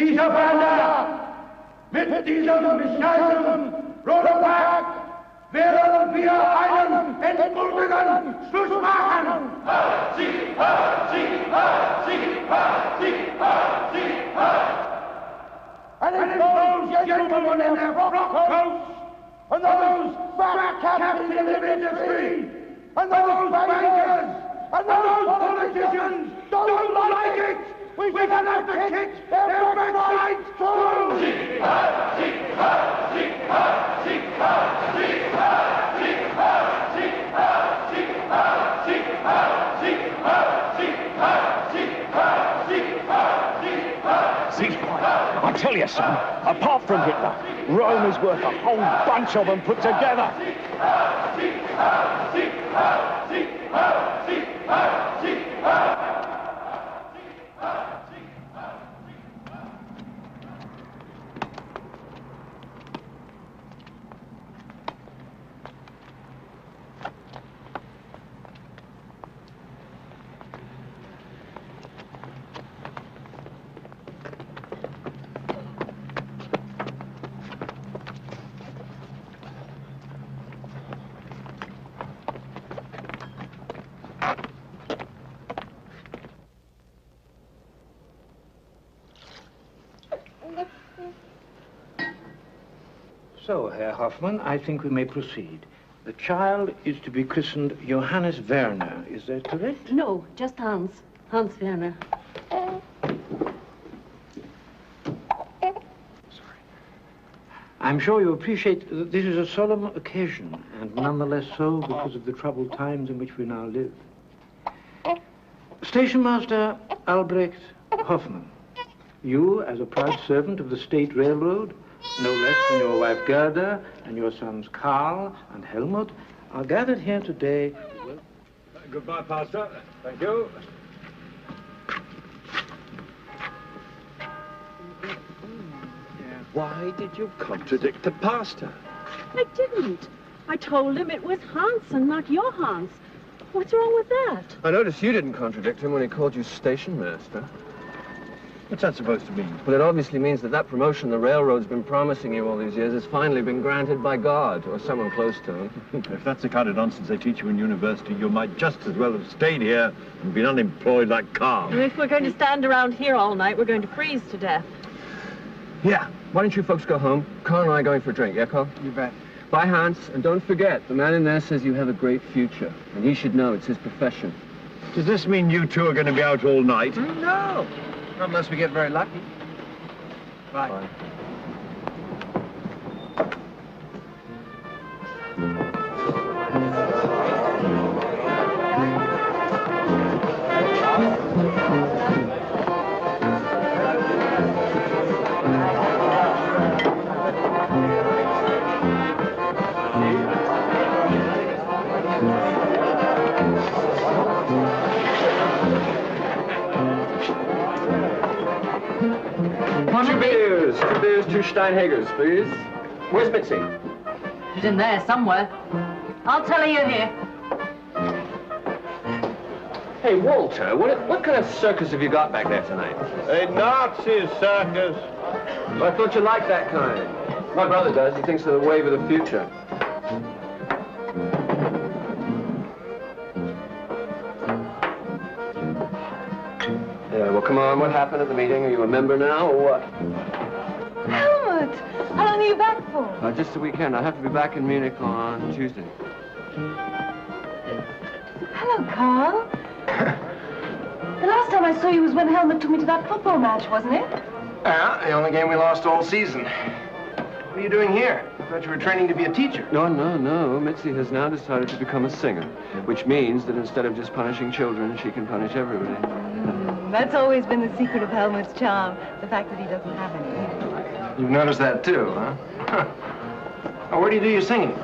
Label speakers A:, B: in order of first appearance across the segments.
A: dieser Bande, mit diesem bescheidenen Rollback werden wir einen endgültigen Schluss machen. And if those gentlemen in their frock coats, and those fat cats in the industry, and those bankers, and those politicians don't like it, we can have to kick their backsides too!
B: I tell you, son, apart from Hitler, Rome is worth a whole bunch of them put together.
C: So, Herr Hoffmann, I think we may proceed. The child is to be christened Johannes Werner, is that correct?
D: No, just Hans. Hans Werner.
C: Sorry. I'm sure you appreciate that this is a solemn occasion, and nonetheless so because of the troubled times in which we now live. Station Master Albrecht Hoffmann, you, as a proud servant of the State Railroad, no less than your wife Gerda and your sons Karl and Helmut, are gathered here today.
B: Goodbye, Pastor. Thank you. Why did you contradict the pastor?
D: I didn't. I told him it was Hans and not your Hans. What's wrong with that?
E: I noticed you didn't contradict him when he called you station master.
B: What's that supposed to mean?
E: Well, it obviously means that that promotion the railroad's been promising you all these years has finally been granted by God, or someone close to him.
B: If that's the kind of nonsense they teach you in university, you might just as well have stayed here and been unemployed like Carl.
D: If we're going to stand around here all night, we're going to freeze to death.
E: Yeah. Why don't you folks go home? Carl and I are going for a drink, yeah, Carl?
A: You bet.
E: Bye, Hans, and don't forget, the man in there says you have a great future, and he should know it's his profession.
B: Does this mean you two are going to be out all night?
A: No, not unless we get very lucky. Bye.
E: Bye. Two beers, two Steinhagers, please. Where's Mitzi?
D: She's in there somewhere. I'll tell her you're here.
E: Hey, Walter, what kind of circus have you got back there tonight?
F: A Nazi circus.
E: Well, I thought you liked that kind. My brother does. He thinks they're the wave of the future. Yeah, well, come on. What happened at the meeting? Are you a member now, or what?
D: Helmut! How long are you back for?
E: Just the weekend. I have to be back in Munich on Tuesday.
D: Hello, Carl. The last time I saw you was when Helmut took me to that football match, wasn't it?
A: Yeah, the only game we lost all season. What are you doing here? I thought you were training to be a teacher.
E: No. Mitzi has now decided to become a singer, which means that instead of just punishing children, she can punish everybody.
D: That's always been the secret of Helmut's charm, the fact that he doesn't have any.
A: You've noticed that too, huh? Oh, where do you do your singing?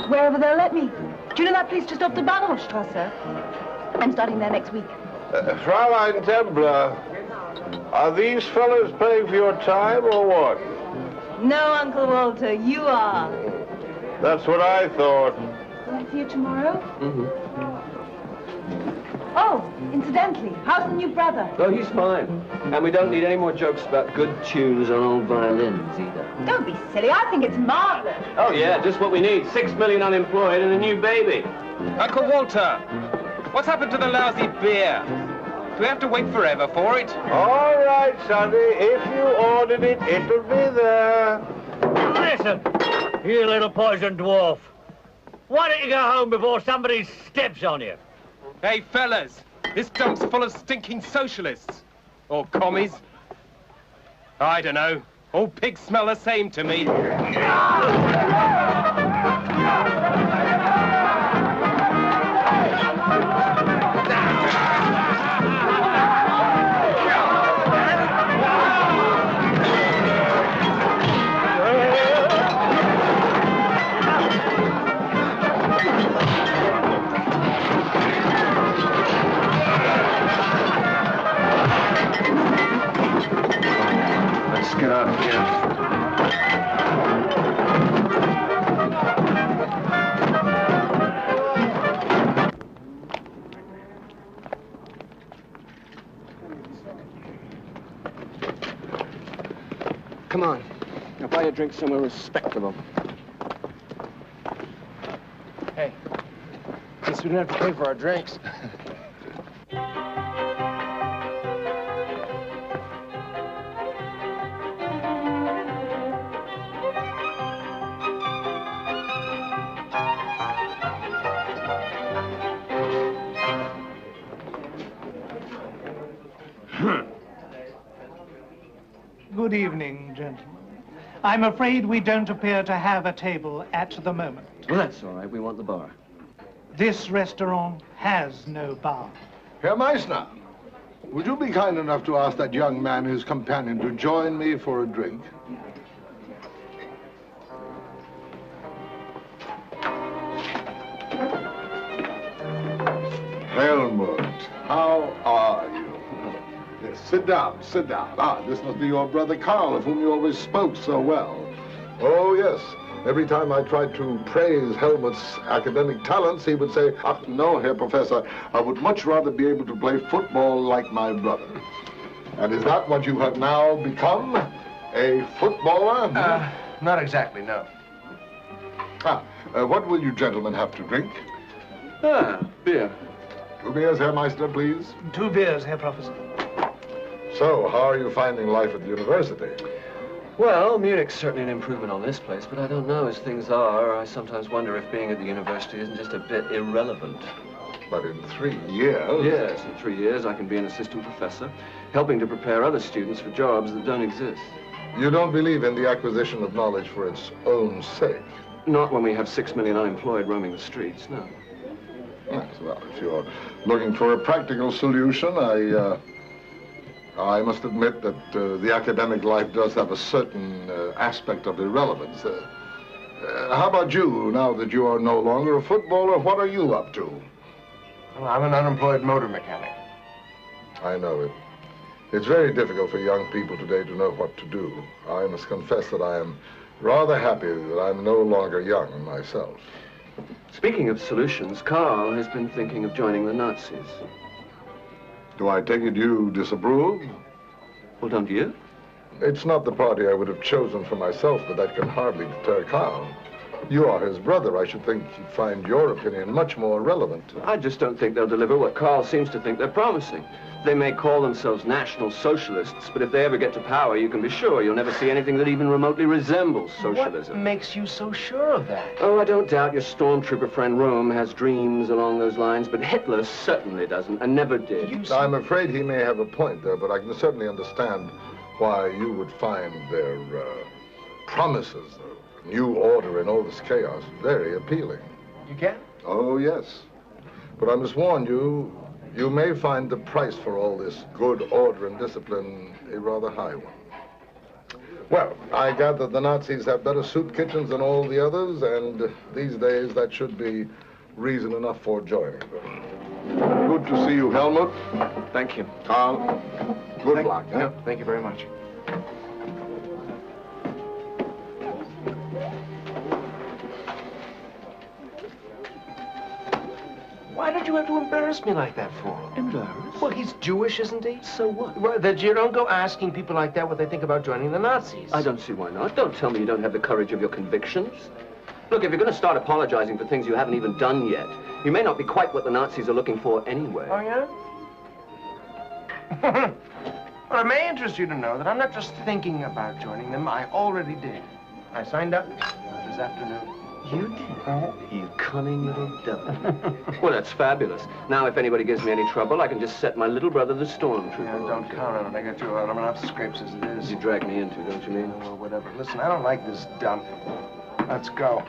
D: Wherever they'll let me. Do you know that place just off the Bahnhofstrasse? I'm starting there next week.
F: Fräulein Templer, are these fellows paying for your time or what?
D: No, Uncle Walter, you are.
F: That's what I thought.
D: Will I see you tomorrow?
E: Mm-hmm.
D: Oh, Oh, incidentally, how's the new brother?
E: Oh, he's fine. And we don't need any more jokes about good tunes on old violins, either.
D: Don't be silly. I think it's marvelous.
E: Oh, yeah, just what we need. 6 million unemployed and a new baby.
G: Uncle Walter, what's happened to the lousy beer? Do we have to wait forever for it?
F: All right, Sonny. If you ordered it, it'll be there.
H: Listen, you little poison dwarf. Why don't you go home before somebody steps on you?
G: Hey, fellas, this dump's full of stinking socialists. Or commies. I don't know. All pigs smell the same to me.
E: Let's get out of here. Come on. I'll buy you a drink somewhere respectable.
G: Hey, guess we don't have to pay for our drinks.
I: Good evening, gentlemen. I'm afraid we don't appear to have a table at the moment.
E: Well, that's all right. We want the bar.
I: This restaurant has no bar.
A: Herr Meissner, would you be kind enough to ask that young man and his companion to join me for a drink? Helmut, how are you? Yes, sit down, sit down. Ah, this must be your brother Carl, of whom you always spoke so well. Oh, yes. Every time I tried to praise Helmut's academic talents, he would say, "Ah, no, Herr Professor, I would much rather be able to play football like my brother." And is that what you have now become? A footballer?
G: Not exactly, no.
A: What will you gentlemen have to drink?
E: Beer.
A: 2 beers, Herr Meister, please.
I: 2 beers, Herr Professor.
A: So, how are you finding life at the university?
E: Well, Munich's certainly an improvement on this place, but I don't know. As things are, I sometimes wonder if being at the university isn't just a bit irrelevant.
A: But in 3 years...
E: Yes, in 3 years I can be an assistant professor, helping to prepare other students for jobs that don't exist.
A: You don't believe in the acquisition of knowledge for its own sake?
E: Not when we have 6 million unemployed roaming the streets, no.
A: Yes, well, if you're looking for a practical solution, I must admit that the academic life does have a certain aspect of irrelevance. How about you, now that you are no longer a footballer? What are you up to?
G: Well, I'm an unemployed motor mechanic.
A: I know it. It's very difficult for young people today to know what to do. I must confess that I am rather happy that I'm no longer young myself.
E: Speaking of solutions, Carl has been thinking of joining the Nazis.
A: Do I take it you disapprove?
E: Well, don't you?
A: It's not the party I would have chosen for myself, but that can hardly deter Carl. You are his brother. I should think he'd find your opinion much more relevant.
E: I just don't think they'll deliver what Carl seems to think they're promising. They may call themselves National Socialists, but if they ever get to power, you can be sure you'll never see anything that even remotely resembles socialism.
G: What makes you so sure of that?
E: Oh, I don't doubt your stormtrooper friend Rome has dreams along those lines, but Hitler certainly doesn't, and never did.
A: I'm afraid he may have a point there, but I can certainly understand why you would find their promises of new order in all this chaos very appealing.
G: You can?
A: Oh, yes. But I must warn you, you may find the price for all this good order and discipline a rather high one. Well, I gather the Nazis have better soup kitchens than all the others, and these days that should be reason enough for joining them. Good to see you, Helmut.
E: Thank you.
A: Carl, good luck.
G: No, thank you very much.
J: Why did you have to embarrass me like that for?
B: Embarrassed?
J: Well, he's Jewish, isn't he?
B: So what?
J: Well, that you don't go asking people like that what they think about joining the Nazis.
E: I don't see why not. Don't tell me you don't have the courage of your convictions. Look, if you're going to start apologizing for things you haven't even done yet, you may not be quite what the Nazis are looking for anyway.
J: Oh, yeah? Well, it may interest you to know that I'm not just thinking about joining them. I already did. I signed up this afternoon.
E: You did? You cunning little devil. Well, that's fabulous. Now, if anybody gives me any trouble, I can just set my little brother, the stormtrooper.
J: Yeah, don't count on it. I got too hard. I'm enough scrapes as it is.
E: You drag me into, don't you mean?
J: Well, whatever. Listen, I don't like this dump. Let's go.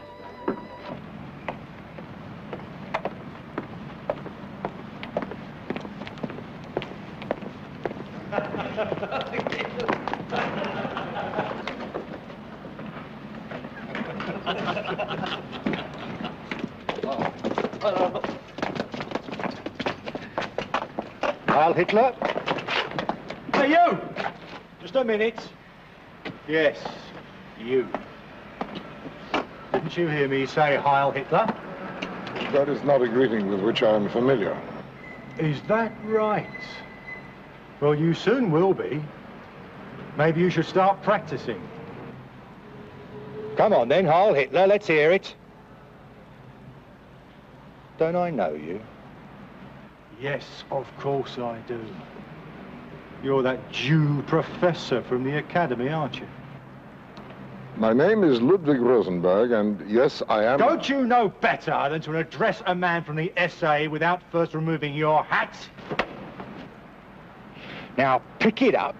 B: Heil Hitler.
K: Hey, you! Just a minute. Yes, you. Didn't you hear me say Heil Hitler?
F: That is not a greeting with which I am familiar.
K: Is that right? Well, you soon will be. Maybe you should start practicing.
B: Come on then, Heil Hitler, let's hear it. Don't I know you?
K: Yes, of course I do. You're that Jew professor from the academy, aren't you?
F: My name is Ludwig Rosenberg, and yes, I am...
K: Don't you know better than to address a man from the SA without first removing your hat?
B: Now pick it up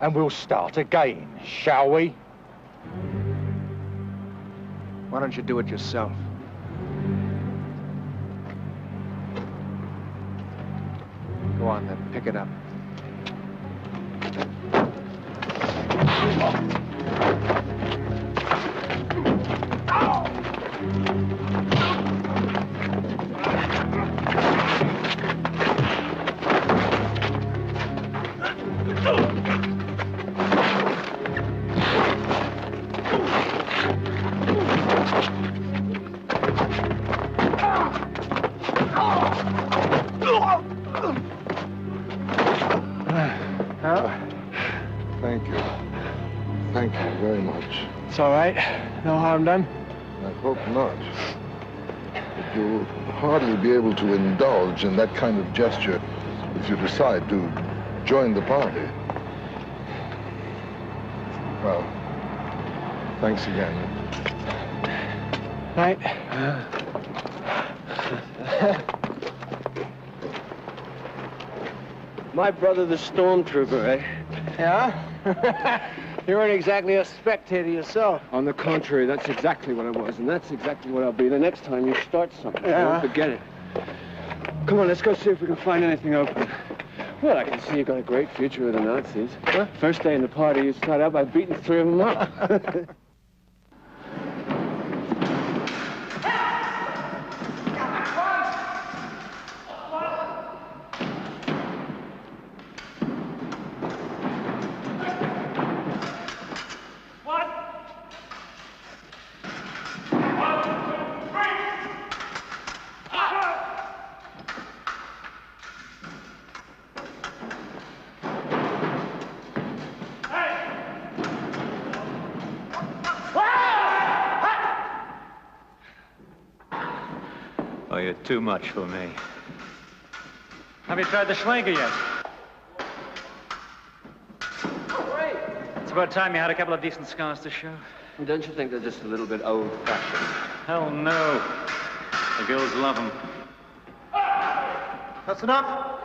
B: and we'll start again, shall we?
C: Why don't you do it yourself? Go on then, pick it up.
F: Thank you. Thank you very much.
J: It's all right. No harm done.
F: I hope not. But you'll hardly be able to indulge in that kind of gesture if you decide to join the party. Well, thanks again.
J: Right.
E: My brother, the stormtrooper, eh?
J: Yeah? You weren't exactly a spectator yourself.
E: On the contrary, that's exactly what I was, and that's exactly what I'll be the next time you start something.
J: Yeah.
E: Don't forget it. Come on, let's go see if we can find anything open. Well, I can see you got a great future with the Nazis. Huh? First day in the party, you start out by beating 3 of them up.
K: Oh, you're too much for me. Have you tried the Schwenker yet? It's about time you had a couple of decent scars to show.
E: Don't you think they're just a little bit old-fashioned?
K: Hell no. The girls love them.
I: That's enough.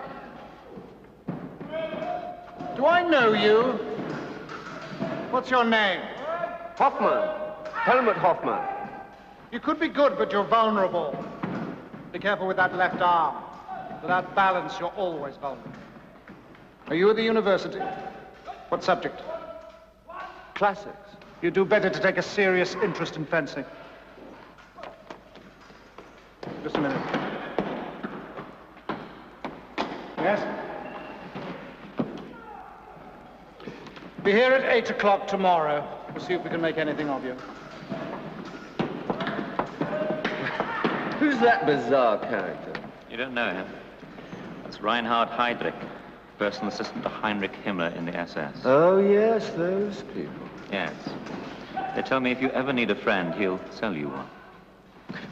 I: Do I know you? What's your name?
E: Hoffman. Helmut Hoffman.
I: You could be good, but you're vulnerable. Be careful with that left arm. Without balance, you're always vulnerable. Are you at the university? What subject?
E: Classics.
I: You do better to take a serious interest in fencing. Just a minute. Yes? Be here at 8 o'clock tomorrow. We'll see if we can make anything of you.
E: Who's that bizarre character?
L: You don't know him? That's Reinhard Heydrich, personal assistant to Heinrich Himmler in the SS.
E: Oh, yes, those people.
L: Yes. They tell me if you ever need a friend, he'll sell you one.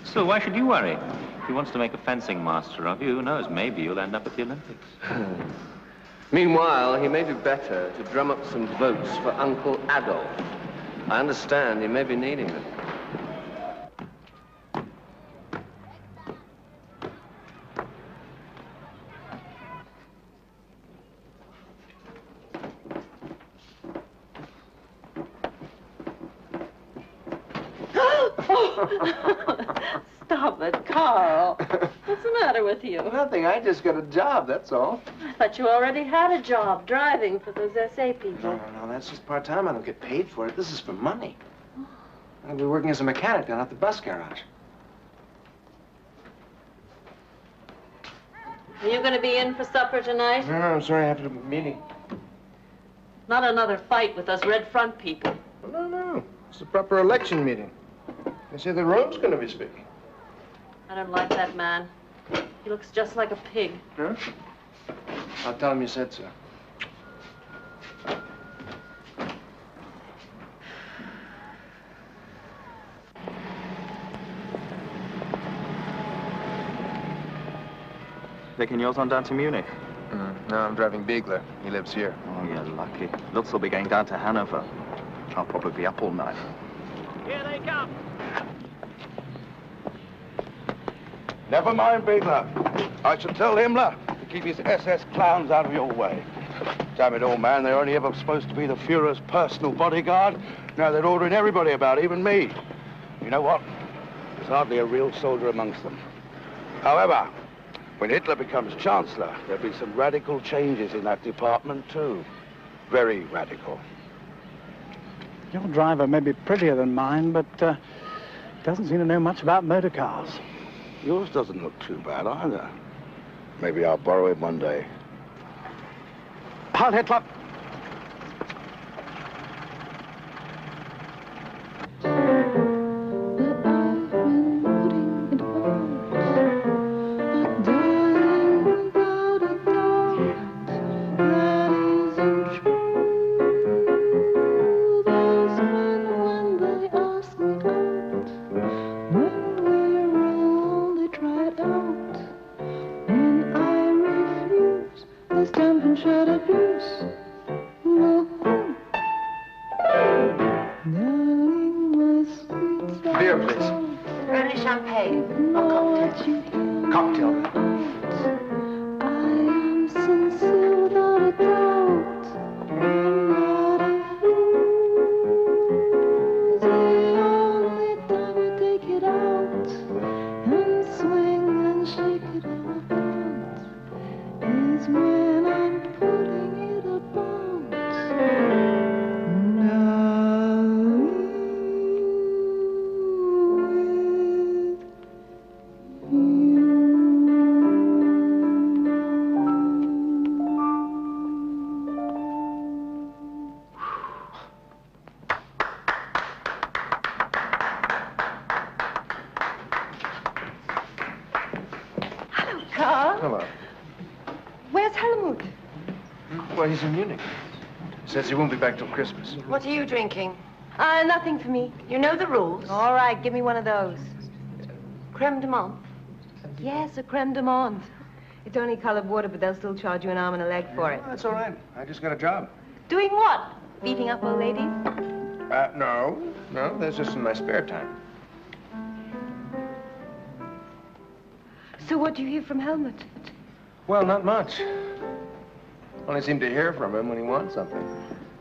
L: Still, why should you worry? If he wants to make a fencing master of you, who knows, maybe you'll end up at the Olympics.
E: Meanwhile, he may do better to drum up some votes for Uncle Adolf. I understand he may be needing them.
M: Stop it, Carl. What's the matter with you?
J: Nothing. I just got a job, that's all.
M: I thought you already had a job driving for those SA people.
J: No, that's just part-time. I don't get paid for it. This is for money. I'll be working as a mechanic down at the bus garage.
M: Are you going to be in for supper tonight?
J: No, I'm sorry. I have to do a meeting.
M: Not another fight with those Red Front people.
J: No. It's a proper election meeting. They say the room's going to be speaking.
M: I don't like that man. He looks just like a pig.
J: Huh? I'll tell him you said so.
N: Taking yours on down to Munich?
J: No, I'm driving Biegler. He lives here.
N: Oh, you're lucky. Lutz will be going down to Hanover. I'll probably be up all night.
H: Here they come.
B: Never mind, Biegler. I shall tell Himmler to keep his SS clowns out of your way. Damn it all, man. They're only ever supposed to be the Fuhrer's personal bodyguard. Now they're ordering everybody about, even me. You know what? There's hardly a real soldier amongst them. However, when Hitler becomes Chancellor, there'll be some radical changes in that department, too. Very radical.
O: Your driver may be prettier than mine, but doesn't seem to know much about motor cars.
B: Yours doesn't look too bad either. Maybe I'll borrow it one day.
O: Heil Hitler!
J: Beer, please.
D: Only champagne or cocktail.
J: Cocktail. Hello.
D: Where's Helmut?
J: Well, he's in Munich. Says he won't be back till Christmas.
D: What are you drinking? Nothing for me. You know the rules. All right, give me one of those. Creme de menthe? Yes, a creme de menthe. It's only colored water, but they'll still charge you an arm and a leg for it.
J: That's all right. I just got a job.
D: Doing what? Beating up old ladies?
J: No. No, that's just in my spare time.
D: So what do you hear from Helmut?
J: Well, not much. Only seem to hear from him when he wants something.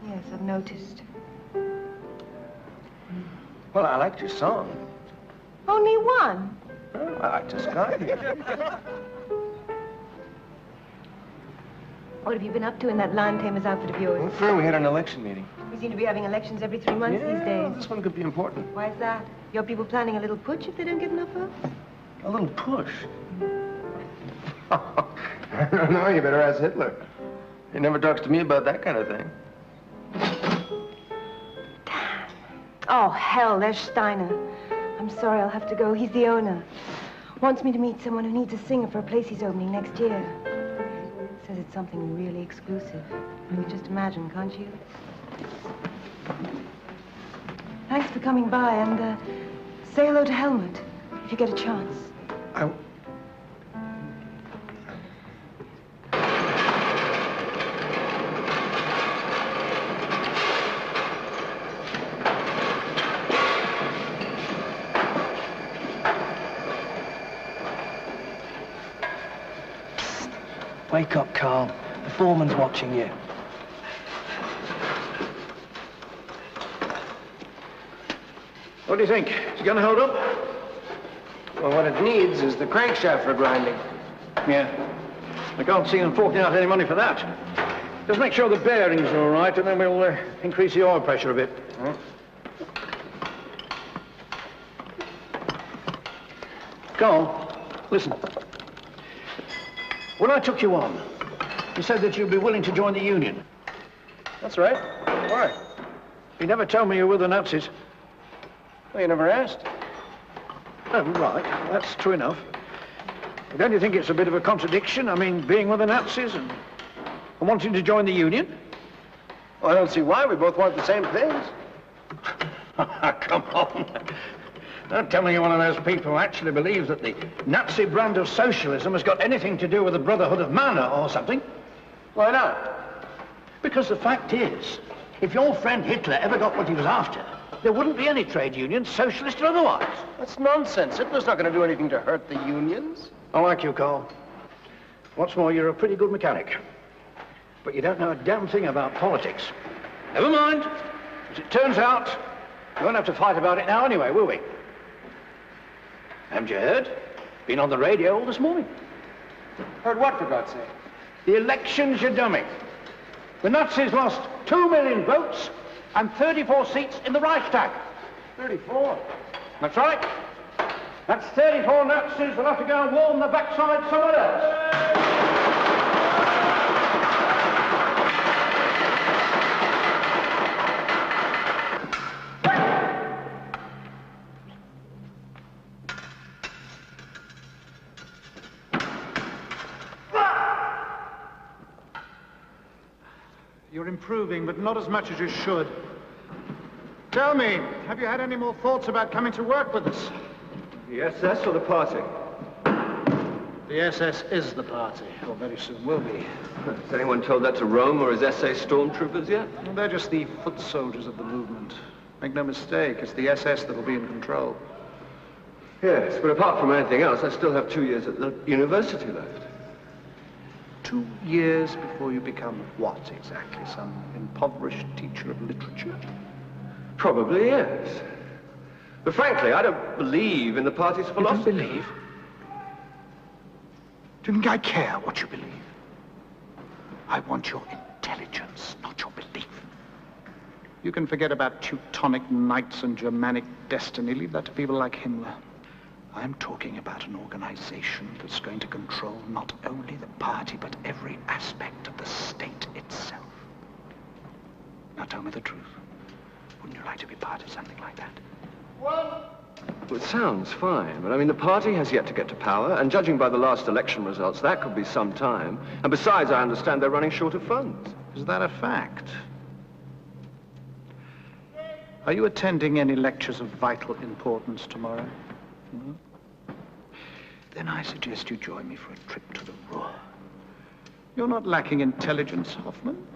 D: Yes, I've noticed.
J: Well, I liked your song.
D: Only one?
J: Oh, I just got it.
D: What have you been up to in that lion tamer's outfit of yours?
J: Well, sure, we had an election meeting.
D: We seem to be having elections every 3 months these days.
J: This one could be important.
D: Why is that? Your people planning a little putsch if they don't get enough votes?
J: A little push. No, you better ask Hitler. He never talks to me about that kind of thing.
D: Oh, hell, there's Steiner. I'm sorry, I'll have to go. He's the owner. Wants me to meet someone who needs a singer for a place he's opening next year. Says it's something really exclusive. You can just imagine, can't you? Thanks for coming by, and say hello to Helmut, if you get a chance.
P: Wake up, Carl. The foreman's watching you.
C: What do you think? Is it going to hold up?
J: Well, what it needs is the crankshaft for grinding.
C: Yeah. I can't see them forking out any money for that. Just make sure the bearings are all right, and then we'll increase the oil pressure a bit.
J: Huh?
C: Carl, listen. When I took you on, you said that you'd be willing to join the union.
J: That's right. Why?
C: You never told me you were with the Nazis.
J: Well, you never asked.
C: Oh, right. That's true enough. But don't you think it's a bit of a contradiction? I mean, being with the Nazis and wanting to join the union?
J: Well, I don't see why. We both want the same things.
C: Come on. Don't tell me you're one of those people who actually believes that the Nazi brand of socialism has got anything to do with the Brotherhood of Man or something.
J: Why not?
C: Because the fact is, if your friend Hitler ever got what he was after, there wouldn't be any trade unions, socialist or otherwise.
J: That's nonsense. Hitler's not going to do anything to hurt the unions.
C: I like you, Carl. What's more, you're a pretty good mechanic. But you don't know a damn thing about politics. Never mind. As it turns out, we won't have to fight about it now anyway, will we? Haven't you heard? Been on the radio all this morning.
J: Heard what, for God's sake?
C: The elections, you dummy. The Nazis lost 2 million votes and 34 seats in the Reichstag.
J: 34?
C: That's right. That's 34 Nazis that'll have to go and warm the backside somewhere else.
I: You're improving, but not as much as you should. Tell me, have you had any more thoughts about coming to work with us?
E: The SS or the party?
I: The SS is the party, or very soon will be.
E: Has anyone told that to Rome or his SA stormtroopers yet?
I: Well, they're just the foot soldiers of the movement. Make no mistake, it's the SS that'll be in control.
E: Yes, but apart from anything else, I still have 2 years at the university left.
I: 2 years before you become what exactly? Some impoverished teacher of literature?
E: Probably, yes. But frankly, I don't believe in the party's philosophy.
I: You don't believe? Do you think I care what you believe? I want your intelligence, not your belief. You can forget about Teutonic knights and Germanic destiny. Leave that to people like Himmler. I'm talking about an organization that's going to control not only the party, but every aspect of the state itself. Now tell me the truth. Wouldn't you like to be part of something like that?
E: Well, it sounds fine, but I mean, the party has yet to get to power, and judging by the last election results, that could be some time. And besides, I understand they're running short of funds.
I: Is that a fact? Are you attending any lectures of vital importance tomorrow? No? Then I suggest you join me for a trip to the Ruhr. You're not lacking intelligence, Hoffman.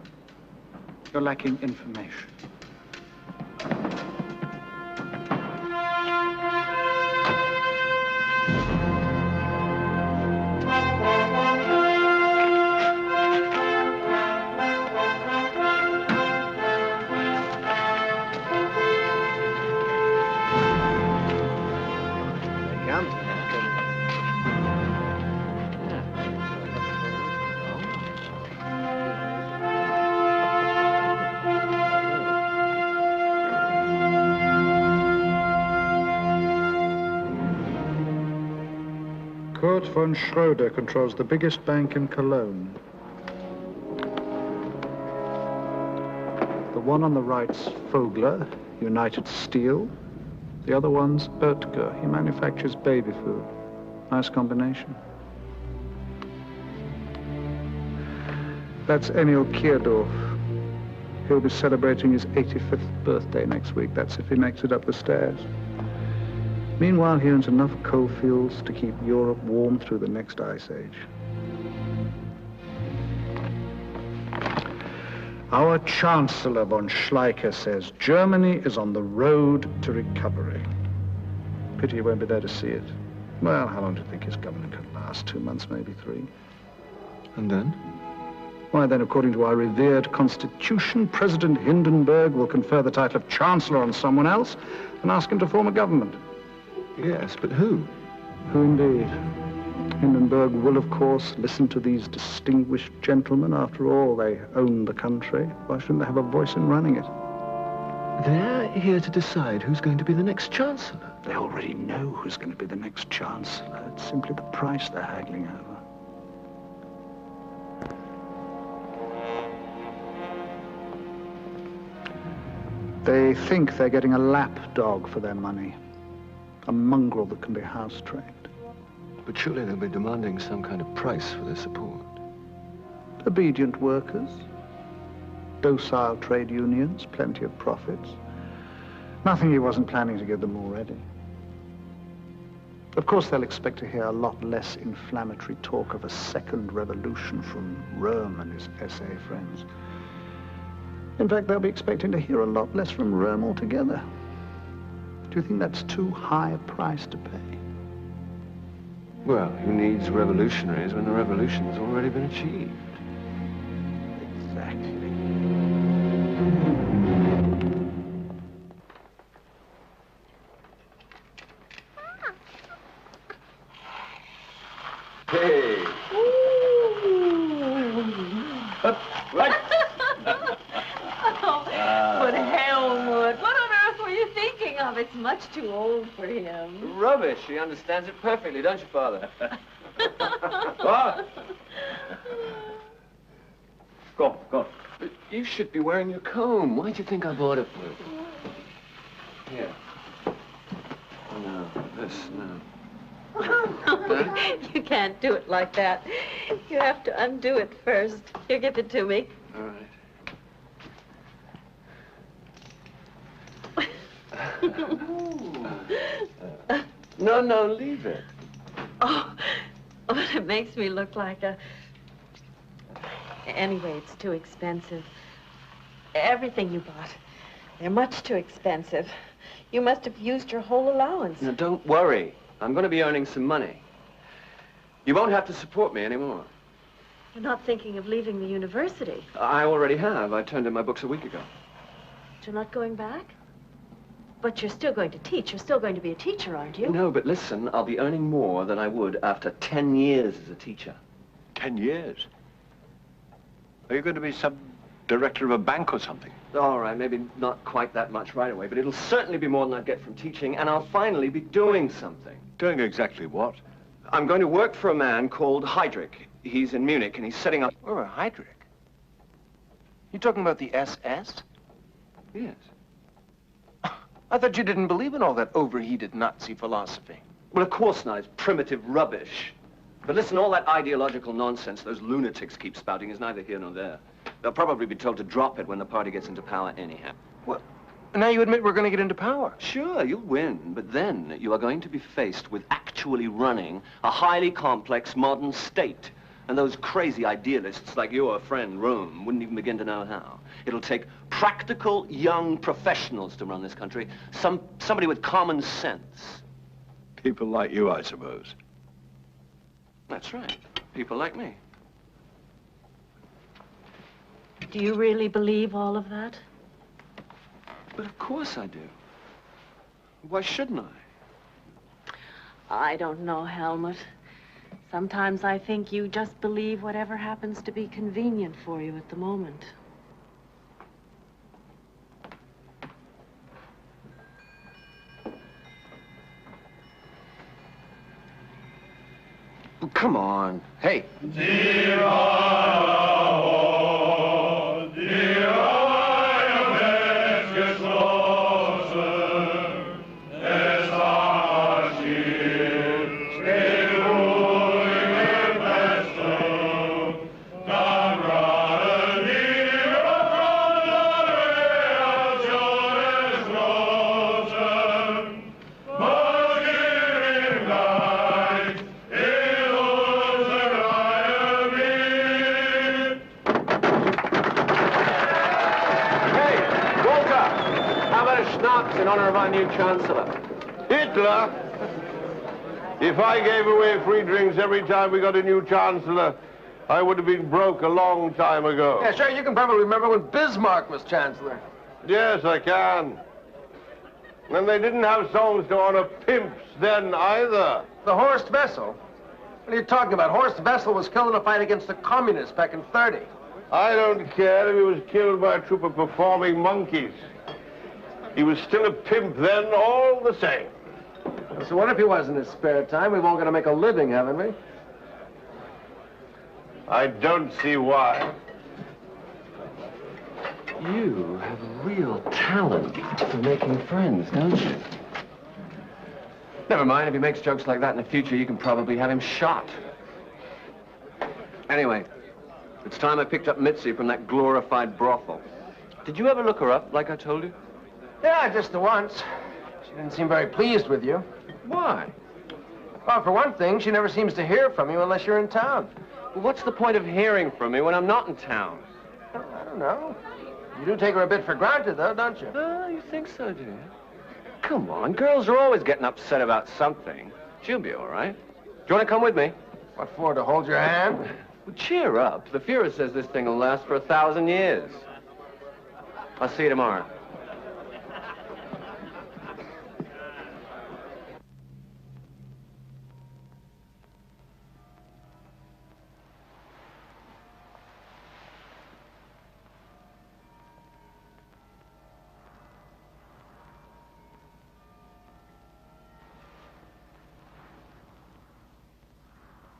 I: You're lacking information. Kurt von Schroeder controls the biggest bank in Cologne. The one on the right's Vogler, United Steel. The other one's Oetker. He manufactures baby food. Nice combination. That's Emil Kierdorf. He'll be celebrating his 85th birthday next week. That's if he makes it up the stairs. Meanwhile, he owns enough coal fields to keep Europe warm through the next ice age. Our Chancellor von Schleicher says Germany is on the road to recovery. Pity he won't be there to see it. Well, how long do you think his government could last? 2 months, maybe 3.
E: And then?
I: Why, then, according to our revered constitution, President Hindenburg will confer the title of Chancellor on someone else and ask him to form a government.
E: Yes, but who?
I: Who indeed? Hindenburg will, of course, listen to these distinguished gentlemen. After all, they own the country. Why shouldn't they have a voice in running it?
E: They're here to decide who's going to be the next Chancellor.
I: They already know who's going to be the next Chancellor. It's simply the price they're haggling over. They think they're getting a lapdog for their money. A mongrel that can be house-trained.
E: But surely they'll be demanding some kind of price for their support.
I: Obedient workers, docile trade unions, plenty of profits. Nothing he wasn't planning to give them already. Of course, they'll expect to hear a lot less inflammatory talk of a second revolution from Röhm and his SA friends. In fact, they'll be expecting to hear a lot less from Röhm altogether. Do you think that's too high a price to pay?
E: Well, who needs revolutionaries when the revolution's already been achieved?
I: Exactly.
E: Hey!
M: Right. But Helmut, what on earth were you thinking of? It's much too old for him.
E: Rubbish. He understands it perfectly, don't you, Father? What? Go. You should be wearing your comb. Why do you think I bought it for you? Here. No, this, no.
M: You can't do it like that. You have to undo it first. Here, give it to me.
E: All right. No, leave it.
M: Oh, it makes me look like a... Anyway, it's too expensive. Everything you bought, they're much too expensive. You must have used your whole allowance.
E: Now, don't worry. I'm going to be earning some money. You won't have to support me anymore.
M: You're not thinking of leaving the university.
E: I already have. I turned in my books a week ago.
M: You're not going back? But you're still going to teach. You're still going to be a teacher, aren't you?
E: No, but listen, I'll be earning more than I would after 10 years as a teacher.
K: 10 years? Are you going to be some director of a bank or something?
E: All right, maybe not quite that much right away, but it'll certainly be more than I'd get from teaching, and I'll finally be doing something.
K: Doing exactly what?
E: I'm going to work for a man called Heydrich. He's in Munich, and he's setting up...
J: Oh, Heydrich? You talking about the SS?
E: Yes.
J: I thought you didn't believe in all that overheated Nazi philosophy.
E: Well, of course not. It's primitive rubbish. But listen, all that ideological nonsense those lunatics keep spouting is neither here nor there. They'll probably be told to drop it when the party gets into power anyhow.
J: What? Now you admit we're going to get into power?
E: Sure, you'll win, but then you are going to be faced with actually running a highly complex modern state. And those crazy idealists like your friend Röhm wouldn't even begin to know how. It'll take practical young professionals to run this country. Somebody with common sense.
K: People like you, I suppose.
E: That's right. People like me.
M: Do you really believe all of that?
E: But of course I do. Why shouldn't I?
M: I don't know, Helmut. Sometimes I think you just believe whatever happens to be convenient for you at the moment.
J: Oh, come on. Hey.
E: honor of our new Chancellor.
Q: Hitler? If I gave away free drinks every time we got a new Chancellor, I would have been broke a long time ago.
J: Yeah, sure, you can probably remember when Bismarck was Chancellor.
Q: Yes, I can. And they didn't have songs to honor pimps then either.
J: The Horst Wessel? What are you talking about? Horst Wessel was killed in a fight against the communists back in '30.
Q: I don't care if he was killed by a troop of performing monkeys. He was still a pimp then, all the same.
J: So what if he was in his spare time? We've all got to make a living, haven't we?
Q: I don't see why.
E: You have a real talent for making friends, don't you? Never mind, if he makes jokes like that in the future, you can probably have him shot. Anyway, it's time I picked up Mitzi from that glorified brothel. Did you ever look her up, like I told you?
J: Yeah, just the once. She didn't seem very pleased with you.
E: Why?
J: Well, for one thing, she never seems to hear from you unless you're in town.
E: Well, what's the point of hearing from me when I'm not in town?
J: I don't know. You do take her a bit for granted, though, don't you?
E: Oh, you think so, do you? Come on, girls are always getting upset about something. She'll be all right. Do you want to come with me?
J: What for, to hold your hand?
E: Well, cheer up. The Führer says this thing will last for 1,000 years. I'll see you tomorrow.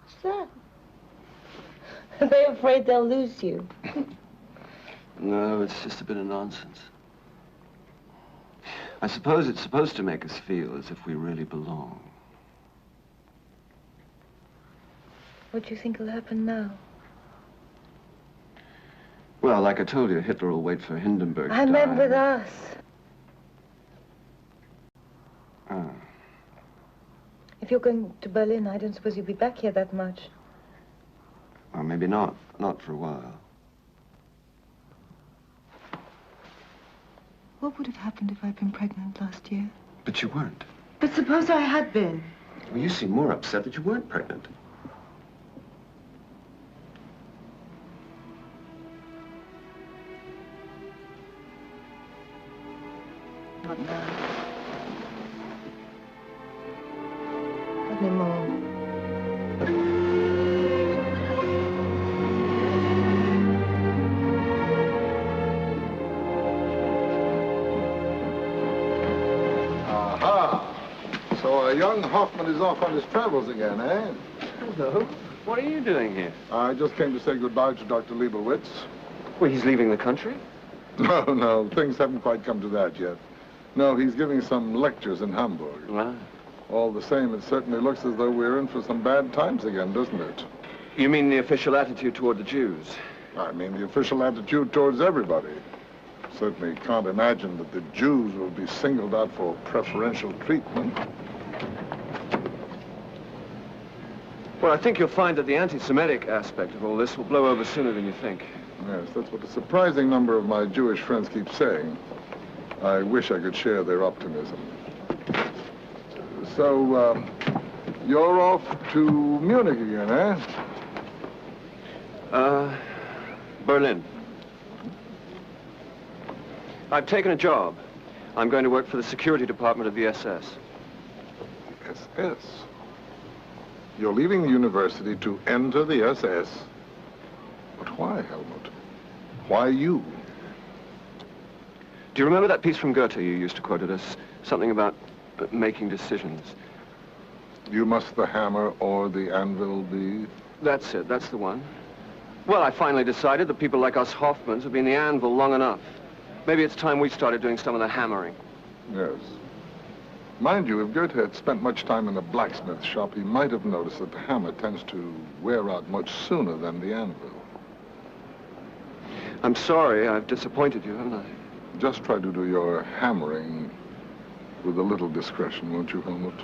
D: What's that? Are they afraid they'll lose you?
E: No, it's just a bit of nonsense. I suppose it's supposed to make us feel as if we really belong.
D: What do you think will happen now?
E: Well, like I told you, Hitler will wait for Hindenburg to
D: I meant
E: die.
D: with us.
E: Oh.
D: If you're going to Berlin, I don't suppose you'll be back here that much.
E: Well, maybe not. Not for a while.
D: What would have happened if I'd been pregnant last year?
E: But you weren't.
D: But suppose I had been.
E: Well, you seem more upset that you weren't pregnant.
D: Not now. Not anymore.
F: Aha! So our young Hoffman is off on his travels again, eh?
E: Hello. What are you doing here?
F: I just came to say goodbye to Dr. Leibowitz.
E: Well, he's leaving the country?
F: No, things haven't quite come to that yet. No, he's giving some lectures in Hamburg.
E: Wow.
F: All the same, it certainly looks as though we're in for some bad times again, doesn't it?
E: You mean the official attitude toward the Jews?
F: I mean the official attitude towards everybody. Certainly can't imagine that the Jews will be singled out for preferential treatment.
E: Well, I think you'll find that the anti-Semitic aspect of all this will blow over sooner than you think.
F: Yes, that's what a surprising number of my Jewish friends keep saying. I wish I could share their optimism. So, you're off to Munich again, eh?
E: Berlin. I've taken a job. I'm going to work for the security department of the SS.
F: SS? You're leaving the university to enter the SS? But why, Helmut? Why you?
E: Do you remember that piece from Goethe you used to quote at us? Something about making decisions.
F: You must the hammer or the anvil be?
E: That's it. That's the one. Well, I finally decided that people like us Hoffmans have been the anvil long enough. Maybe it's time we started doing some of the hammering.
F: Yes. Mind you, if Goethe had spent much time in a blacksmith shop, he might have noticed that the hammer tends to wear out much sooner than the anvil.
E: I'm sorry I've disappointed you, haven't I?
F: Just try to do your hammering with a little discretion, won't you, Helmut?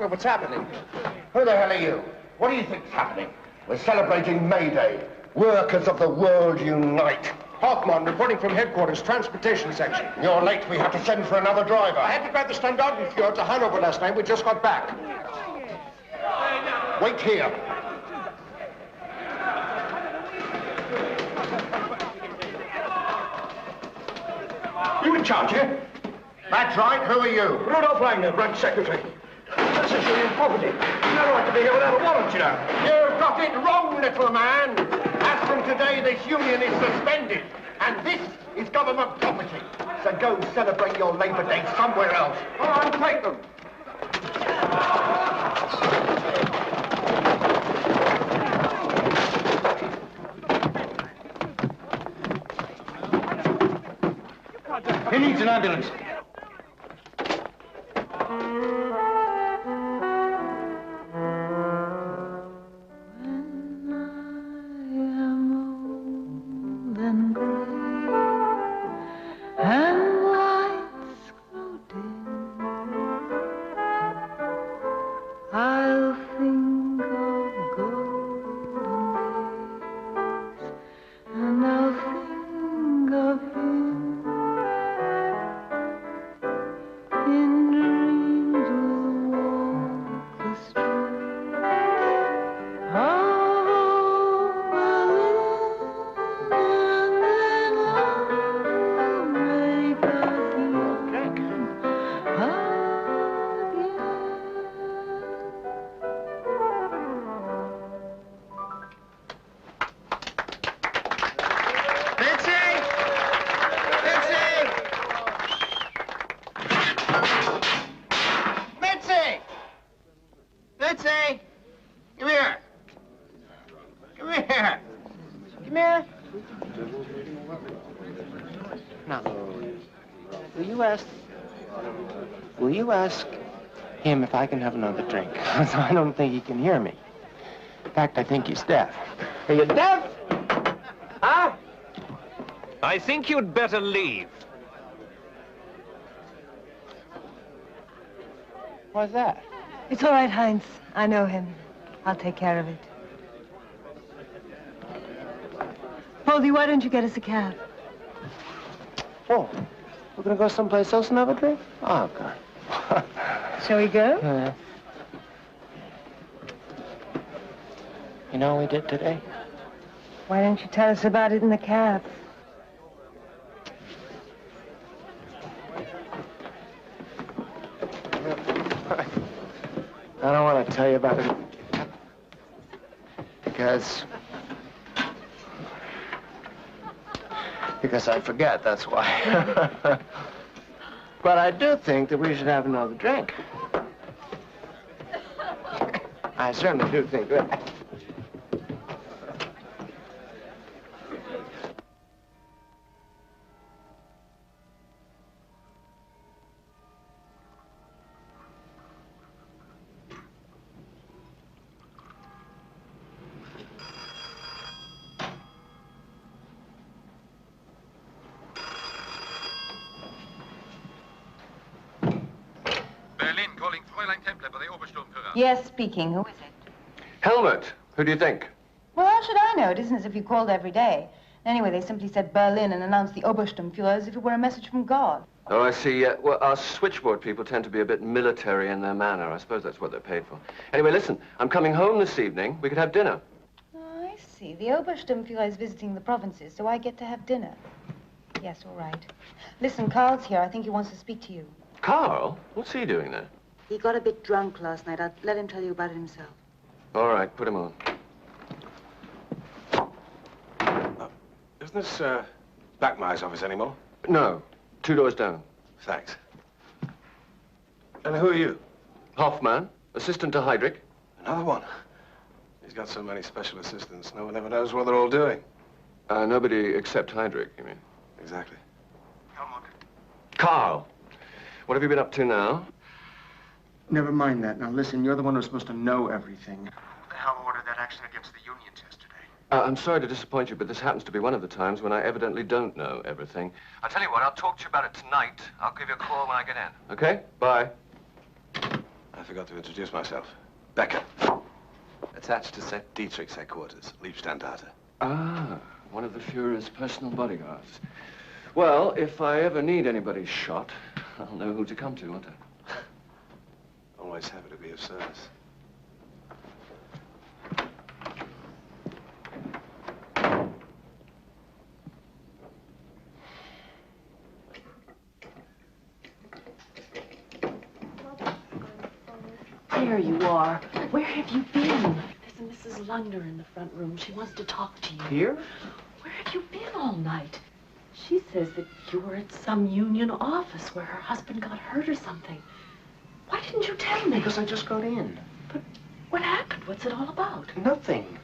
J: know what's happening.
A: Who the hell are you? What do you think's happening? We're celebrating May Day. Workers of the world unite.
J: Hoffman, reporting from headquarters, transportation section.
A: You're late. We have to send for another driver.
J: I had to drive the Standartenfjord to Hanover last night. We just got back.
A: Wait here.
J: You in charge here?
A: That's right. Who are you?
J: Rudolph Wagner, branch secretary. This is union property. You're not right to be here without a warrant, you know.
A: You've got it wrong, little man. As from today, this union is suspended. And this is government property. So go celebrate your Labour Day somewhere else.
J: All right, take them.
I: He needs an ambulance.
J: Will you ask him if I can have another drink? I don't think he can hear me. In fact, I think he's deaf. Are you deaf? Huh?
G: I think you'd better leave.
J: Why's that?
D: It's all right, Heinz. I know him. I'll take care of it. Poldy, why don't you get us a cab?
J: Oh, we're gonna go someplace else and have a drink? Oh, God.
D: Shall we go?
J: You know what we did today?
D: Why don't you tell us about it in the cab?
J: I don't want to tell you about it because I forget, that's why. But I do think that we should have another drink. I certainly do think that.
D: Yes, speaking. Who is it?
E: Helmut, who do you think?
D: Well, how should I know? It isn't as if you called every day. Anyway, they simply said Berlin and announced the Obersturmführer as if it were a message from God.
E: Oh, I see. Well, our switchboard people tend to be a bit military in their manner. I suppose that's what they're paid for. Anyway, listen, I'm coming home this evening. We could have dinner.
D: Oh, I see. The Obersturmführer is visiting the provinces, so I get to have dinner. Yes, all right. Listen, Carl's here. I think he wants to speak to you.
E: Carl? What's he doing there?
D: He got a bit drunk last night. I'll let him tell you about it himself.
E: All right, put him on.
R: Isn't this, Blackmeyer's office anymore?
E: No, 2 doors down.
R: Thanks. And who are you?
E: Hoffman, assistant to Heydrich.
R: Another one. He's got so many special assistants, no one ever knows what they're all doing.
E: Nobody except Heydrich, you mean?
R: Exactly.
E: Carl, what have you been up to now?
J: Never mind that. Now, listen, you're the one who's supposed to know everything. Who the hell ordered that action against the unions yesterday?
E: I'm sorry to disappoint you, but this happens to be one of the times when I evidently don't know everything. I'll tell you what, I'll talk to you about it tonight. I'll give you a call when I get in. Okay? Bye.
R: I forgot to introduce myself. Becker. Attached to Set Dietrich's headquarters, Liebstandarte.
E: Ah, one of the Fuhrer's personal bodyguards. Well, if I ever need anybody shot, I'll know who to come to, won't I?
R: Always happy to be of service.
M: There you are. Where have you been? There's a Mrs. Lungner in the front room. She wants to talk to you.
E: Here?
M: Where have you been all night? She says that you were at some union office where her husband got hurt or something. Why didn't you tell me?
J: Because I just got in.
M: But what happened? What's it all about?
J: Nothing.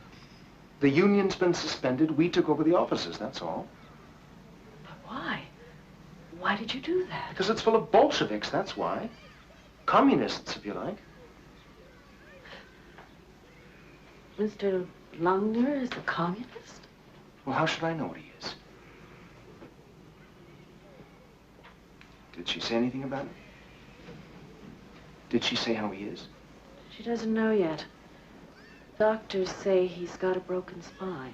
J: The union's been suspended. We took over the offices, that's all.
M: But why? Why did you do that?
J: Because it's full of Bolsheviks, that's why. Communists, if you like.
M: Mr. Lungner is a communist?
J: Well, how should I know what he is? Did she say anything about it? Did she say how he is?
M: She doesn't know yet. Doctors say he's got a broken spine.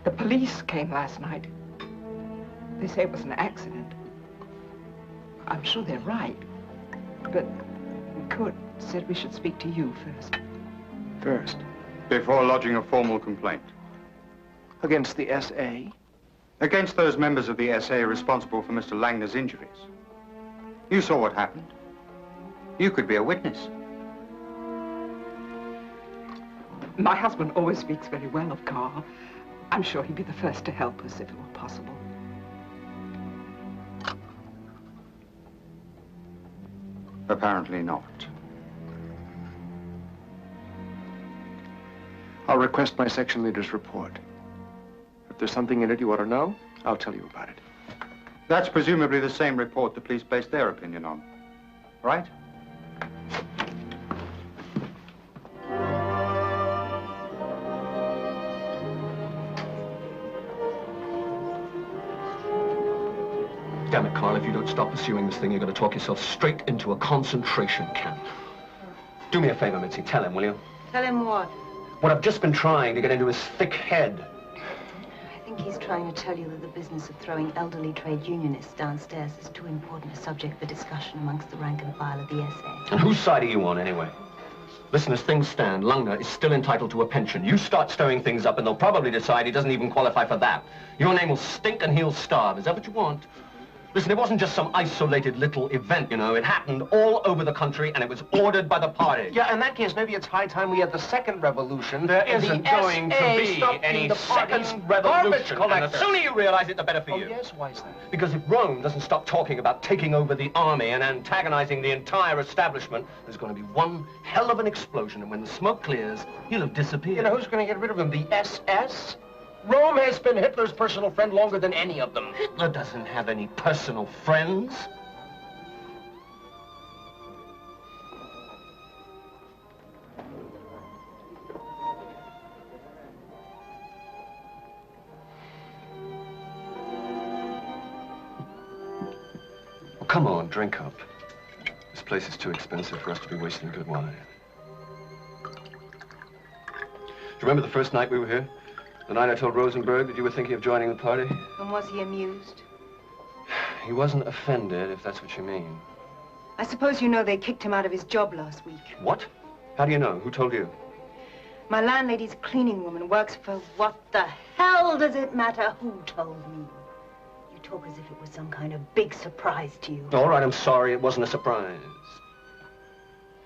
S: The police came last night. They say it was an accident. I'm sure they're right. But Kurt said we should speak to you first.
I: First? Before lodging a formal complaint.
J: Against the SA?
I: Against those members of the SA responsible for Mr. Langner's injuries. You saw what happened. You could be a witness.
S: My husband always speaks very well of Carl. I'm sure he'd be the first to help us if it were possible.
I: Apparently not.
J: I'll request my section leader's report. If there's something in it you ought to know, I'll tell you about it.
I: That's presumably the same report the police based their opinion on, right?
E: Damn it, Carl, if you don't stop pursuing this thing, you're going to talk yourself straight into a concentration camp. Do me a favor, Mitzi. Tell him, will you?
D: Tell him what?
E: What I've just been trying to get into his thick head.
D: I think he's trying to tell you that the business of throwing elderly trade unionists downstairs is too important a subject for discussion amongst the rank and file of the SA.
E: And whose side are you on, anyway? Listen, as things stand, Lungner is still entitled to a pension. You start stirring things up, and they'll probably decide he doesn't even qualify for that. Your name will stink and he'll starve. Is that what you want? Listen, it wasn't just some isolated little event, you know. It happened all over the country, and it was ordered by the party.
J: Yeah, in that case, maybe it's high time we had the second revolution.
E: There isn't going to be any second revolution. And the sooner you realize it, the better for you.
J: Oh, yes? Why is that?
E: Because if Rome doesn't stop talking about taking over the army and antagonizing the entire establishment, there's going to be one hell of an explosion, and when the smoke clears, he'll have disappeared.
J: You know who's going to get rid of him? The SS? Rome has been Hitler's personal friend longer than any of them.
E: Hitler doesn't have any personal friends. Well, come on, drink up. This place is too expensive for us to be wasting good wine. Do you remember the first night we were here? The night I told Rosenberg that you were thinking of joining the party?
D: And was he amused?
E: He wasn't offended, if that's what you mean.
D: I suppose you know they kicked him out of his job last week.
E: What? How do you know? Who told you?
D: My landlady's cleaning woman works for what the hell does it matter who told me? You talk as if it was some kind of big surprise to you.
E: All right, I'm sorry. It wasn't a surprise.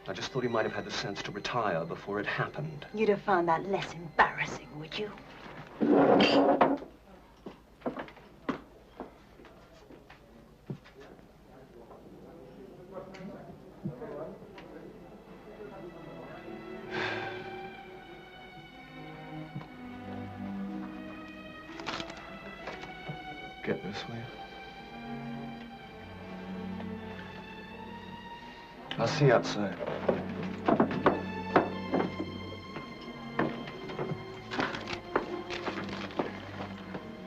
E: I just thought he might have had the sense to retire before it happened.
D: You'd have found that less embarrassing, would you?
E: Get this way. I'll see you outside.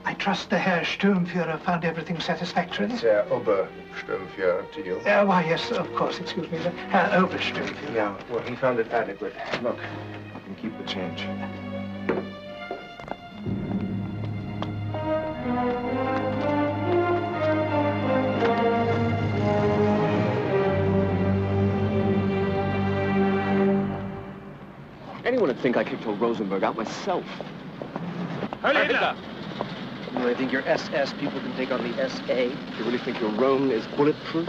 O: I trust the Herr Sturmführer found everything satisfactory.
F: It's Obersturmführer to you.
O: Why, yes, of course, excuse me, the Herr Obersturmführer.
J: Yeah, well, he found it adequate. Look, you can keep the change.
E: Anyone would think I kicked old Rosenberg out myself.
G: Hitler!
P: You really think your SS people can take on the SA?
E: You really think your Rome is bulletproof?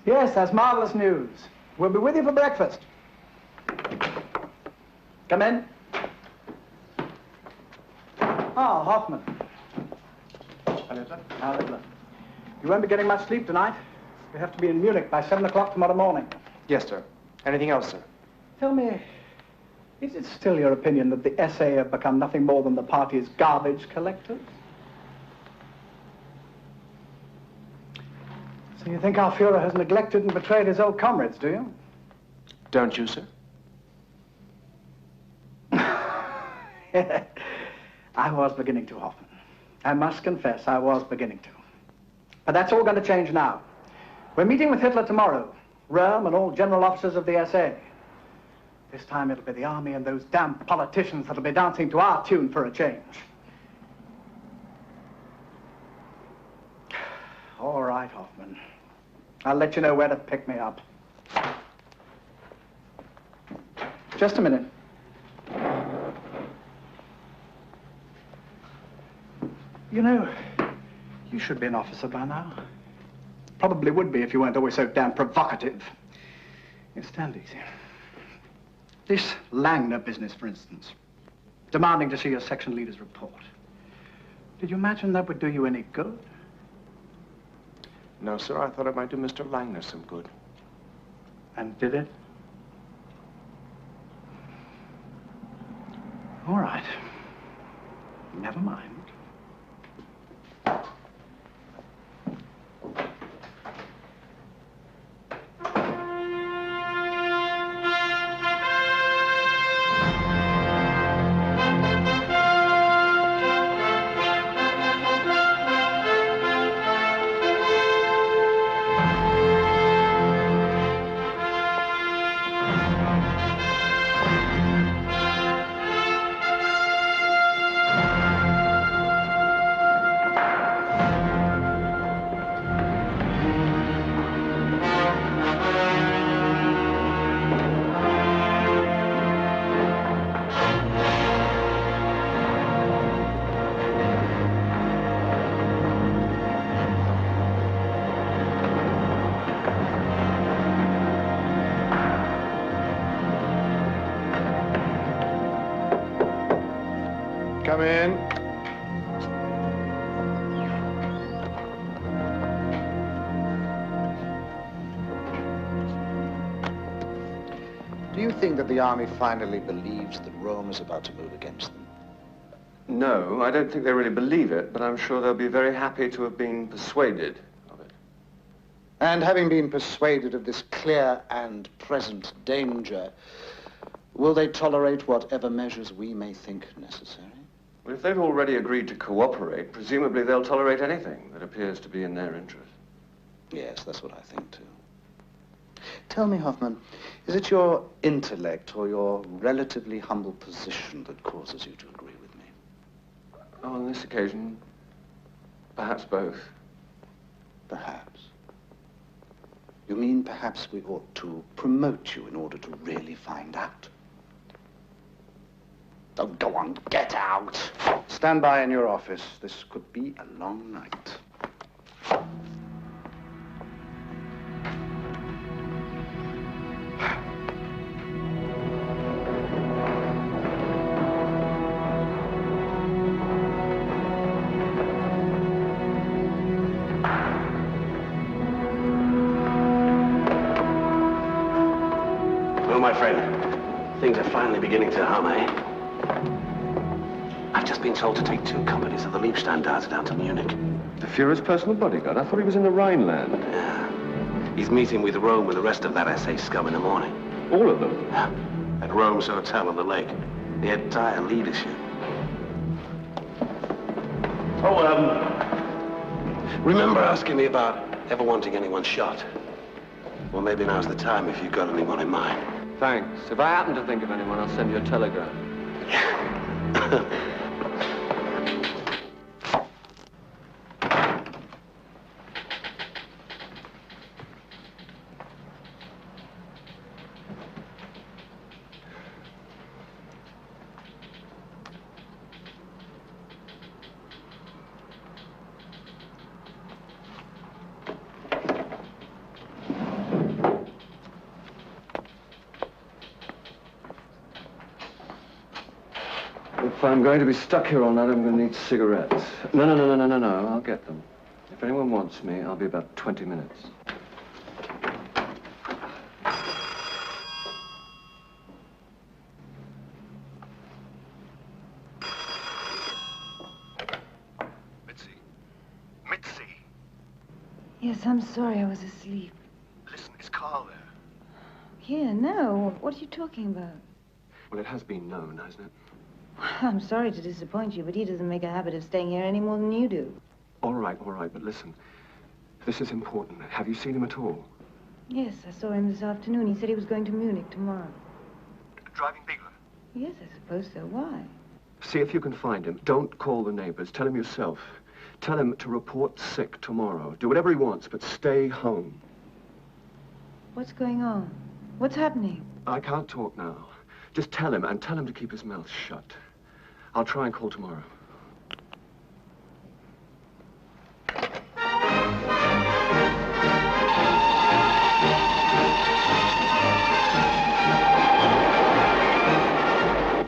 O: Yes, that's marvelous news. We'll be with you for breakfast. Come in. Ah, Hoffman. Hello. You won't be getting much sleep tonight. You have to be in Munich by 7 o'clock tomorrow morning.
J: Yes, sir. Anything else, sir?
O: Tell me, is it still your opinion that the SA have become nothing more than the party's garbage collectors? So you think our Führer has neglected and betrayed his old comrades, do you?
J: Don't you, sir?
O: I was beginning to, Hoffman. I must confess, I was beginning to. But that's all going to change now. We're meeting with Hitler tomorrow. Röhm and all general officers of the SA. This time it'll be the army and those damn politicians that'll be dancing to our tune for a change. All right, Hoffman. I'll let you know where to pick me up. Just a minute. You know, you should be an officer by now. Probably would be if you weren't always so damn provocative. You stand easy. This Langner business, for instance. Demanding to see your section leader's report. Did you imagine that would do you any good?
J: No, sir. I thought it might do Mr. Langner some good.
O: And did it? All right. Never mind.
F: Come in.
I: Do you think that the army finally believes that Rome is about to move against them?
E: No, I don't think they really believe it, but I'm sure they'll be very happy to have been persuaded of it.
I: And having been persuaded of this clear and present danger, will they tolerate whatever measures we may think necessary?
E: Well, if they've already agreed to cooperate, presumably they'll tolerate anything that appears to be in their interest.
I: Yes, that's what I think, too. Tell me, Hoffman, is it your intellect or your relatively humble position that causes you to agree with me?
E: Oh, on this occasion, perhaps both.
I: Perhaps. You mean perhaps we ought to promote you in order to really find out? Oh, go on, get out. Stand by in your office. This could be a long night.
T: Well, my friend, things are finally beginning to hum, eh? I've just been told to take 2 companies of the Liebstandarte down to Munich.
E: The Führer's personal bodyguard? I thought he was in the Rhineland.
T: Yeah. He's meeting with Rome and the rest of that SA scum in the morning.
E: All of them?
T: Yeah. At Rome's hotel on the lake. The entire leadership. Oh, remember asking me about ever wanting anyone shot? Well, maybe now's the time if you've got anyone in mind.
E: Thanks. If I happen to think of anyone, I'll send you a telegram. If I'm going to be stuck here all night, I'm going to need cigarettes. No, I'll get them. If anyone wants me, I'll be about 20 minutes.
U: Mitzi!
D: Yes, I'm sorry, I was asleep.
U: Listen, is Carl there?
D: Here, no. What are you talking about?
E: Well, it has been known, hasn't it?
D: I'm sorry to disappoint you, but he doesn't make a habit of staying here any more than you do.
E: All right, but listen. This is important. Have you seen him at all?
D: Yes, I saw him this afternoon. He said he was going to Munich tomorrow.
U: Driving Bigler?
D: Yes, I suppose so. Why?
E: See if you can find him. Don't call the neighbors. Tell him yourself. Tell him to report sick tomorrow. Do whatever he wants, but stay home.
D: What's going on? What's happening?
E: I can't talk now. Just tell him, and tell him to keep his mouth shut. I'll try and call tomorrow.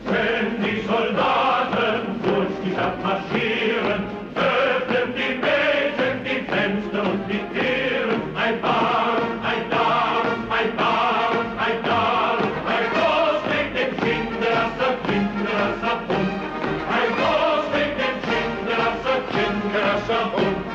A: Wenn die Soldaten durch die Stadt marschieren, öffnen die Mädchen die Fenster und die Türen. Ein Bar, ein Dar, ein Bar, ein Dar, ein Groß mit dem Kinderasser, Kinderasser, Hund. Ein Groß mit dem Kinderasser, Kinderasser, Hund.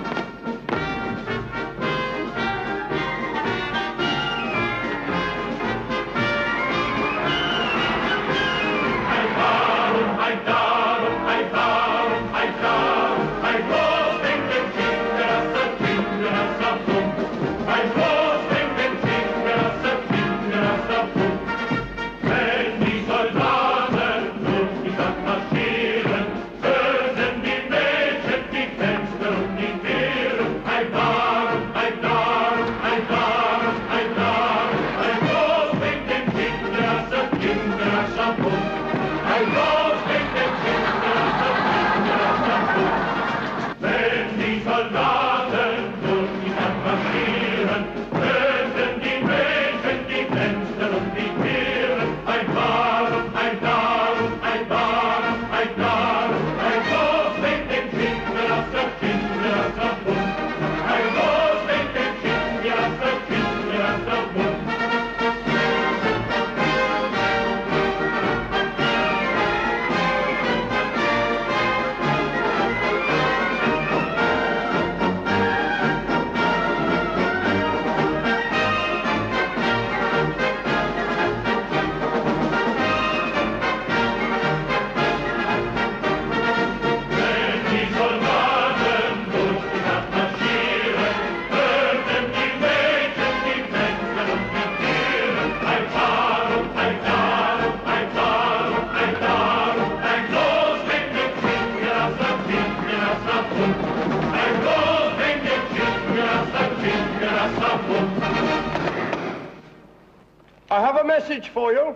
Q: I have a message for you.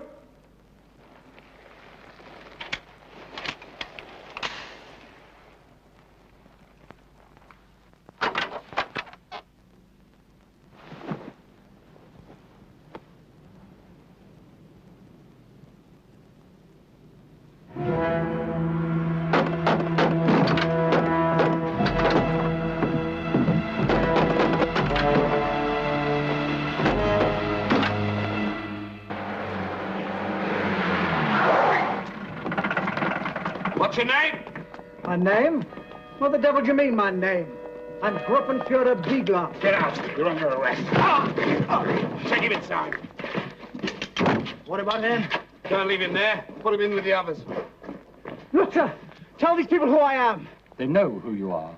O: What's your name? My name? What the devil do you mean, my name? I'm Gruppenführer Biegler.
G: Get out. You're under arrest. Take him inside.
O: What about him?
G: Can't leave him there. Put him in with the others.
O: Look, sir, tell these people who I am.
K: They know who you are.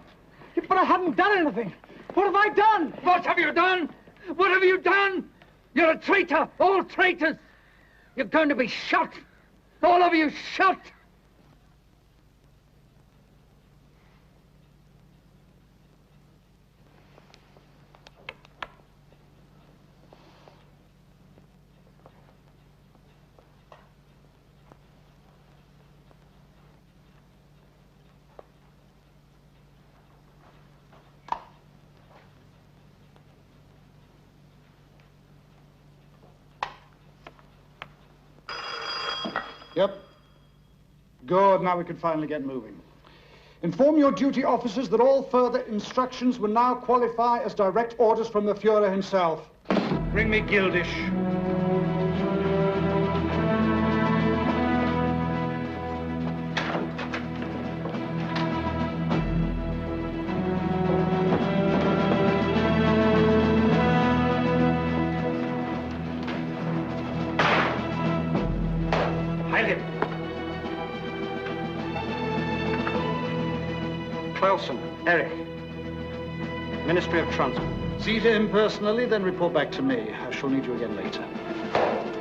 O: But I haven't done anything. What have I done?
H: What have you done? What have you done? You're a traitor, all traitors. You're going to be shot. All of you shot.
I: Yep. Good, now we can finally get moving. Inform your duty officers that all further instructions will now qualify as direct orders from the Führer himself.
G: Bring me Gildish.
O: Eric. Ministry of Transport.
I: See to him personally, then report back to me. I shall need you again later.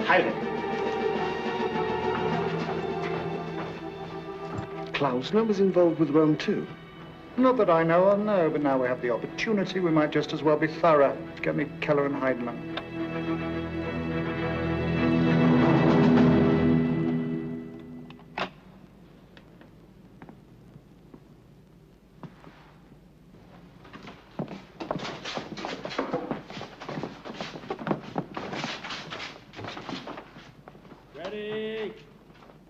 O: Heide.
T: Klausner was involved with Rome too?
I: Not that I know of, no, but now we have the opportunity, we might just as well be thorough. Get me Keller and Heidemann.
A: Ready.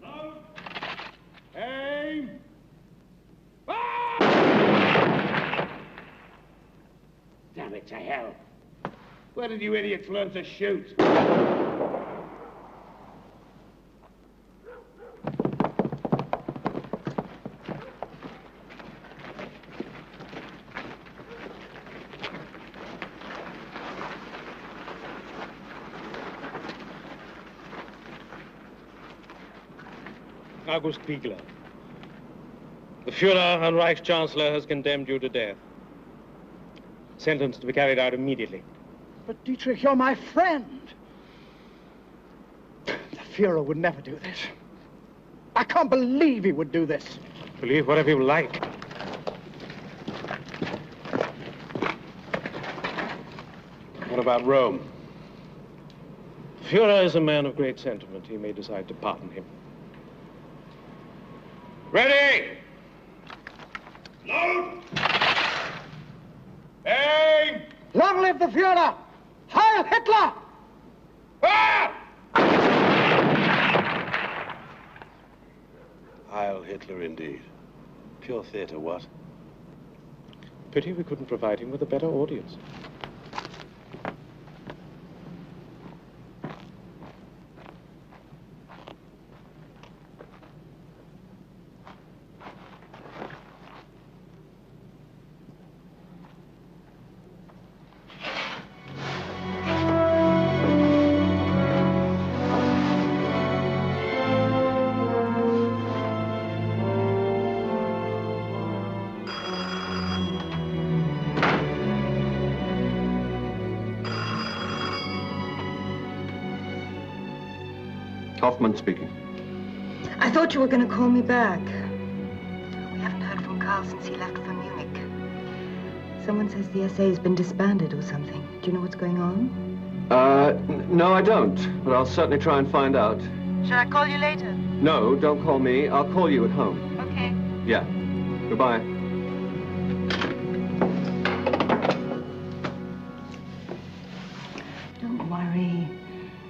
A: Load. Aim. Damn it to hell. Where did you idiots learn to shoot?
G: August Biegler. The Führer and Reichschancellor has condemned you to death. Sentence to be carried out immediately.
O: But Dietrich, you're my friend. The Führer would never do this. I can't believe he would do this.
G: Believe whatever you like. What about Rome? The Führer is a man of great sentiment. He may decide to pardon him. Ready! Load! Aim!
O: Long live the Führer! Heil Hitler!
T: Heil Hitler indeed. Pure theatre, what?
G: Pity we couldn't provide him with a better audience.
E: Hoffman speaking.
D: I thought you were going to call me back. We haven't heard from Karl since he left for Munich. Someone says the SA has been disbanded or something. Do you know what's going on?
E: No, I don't. But I'll certainly try and find out.
D: Shall I call you later?
E: No, don't call me. I'll call you at home.
D: Okay.
E: Yeah. Goodbye.
D: Don't worry.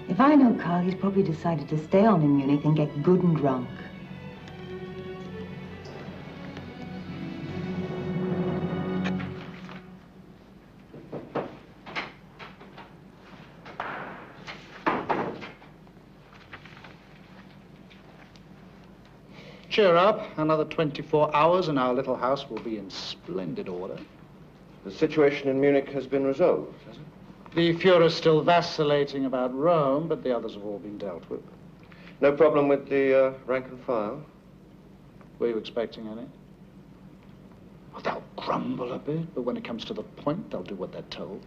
D: If I know Karl, he's probably decided to stay on in Munich and get good and drunk.
I: Cheer up. Another 24 hours and our little house will be in splendid order.
L: The situation in Munich has been resolved, has it?
I: The Führer's still vacillating about Rome, but the others have all been dealt with.
L: No problem with the rank and file?
I: Were you expecting any? Well, they'll grumble a bit, but when it comes to the point, they'll do what they're told.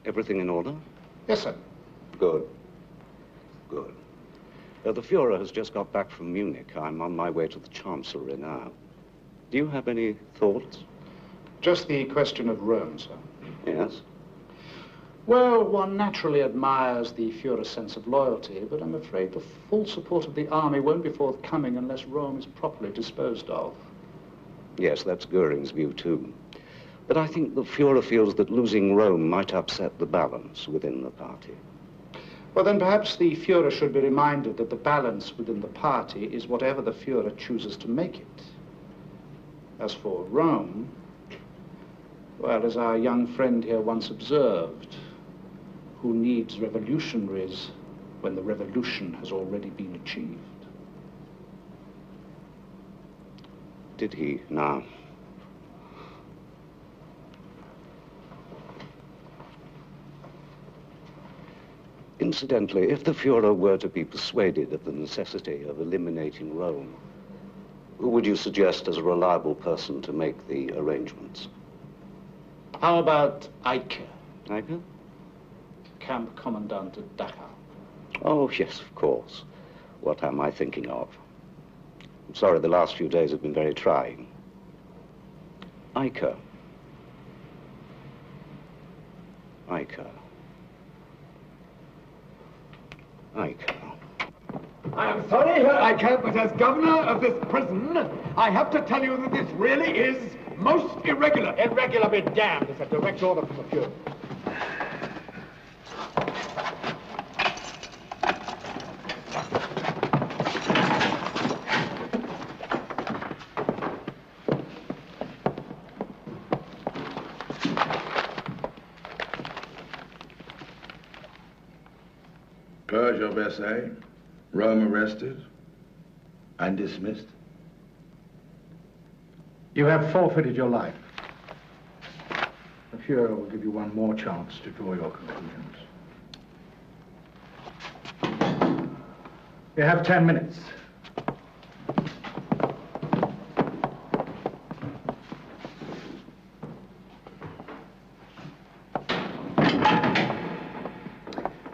V: Everything in order?
I: Yes, sir.
V: Good. Good. The Führer has just got back from Munich. I'm on my way to the Chancellery now. Do you have any thoughts?
I: Just the question of Rome, sir.
V: Yes?
I: Well, one naturally admires the Führer's sense of loyalty, but I'm afraid the full support of the army won't be forthcoming unless Rome is properly disposed of.
V: Yes, that's Goering's view, too. But I think the Führer feels that losing Rome might upset the balance within the party.
I: Well, then perhaps the Führer should be reminded that the balance within the party is whatever the Führer chooses to make it. As for Rome, well, as our young friend here once observed, who needs revolutionaries when the revolution has already been achieved?
V: Did he now? Incidentally, if the Führer were to be persuaded of the necessity of eliminating Rome, who would you suggest as a reliable person to make the arrangements?
I: How about Eike?
V: Eike?
I: Camp Commandant at Dachau.
V: Oh, yes, of course. What am I thinking of? I'm sorry, the last few days have been very trying. Eike. Eike. Eike.
W: I am sorry, Herr Eike, but as governor of this prison, I have to tell you that this really is most irregular. Irregular be damned. It's a direct order from the Führer.
B: Purge of essay, Rome arrested and dismissed.
C: You have forfeited your life. The Führer will give you one more chance to draw your conclusions. You have 10 minutes.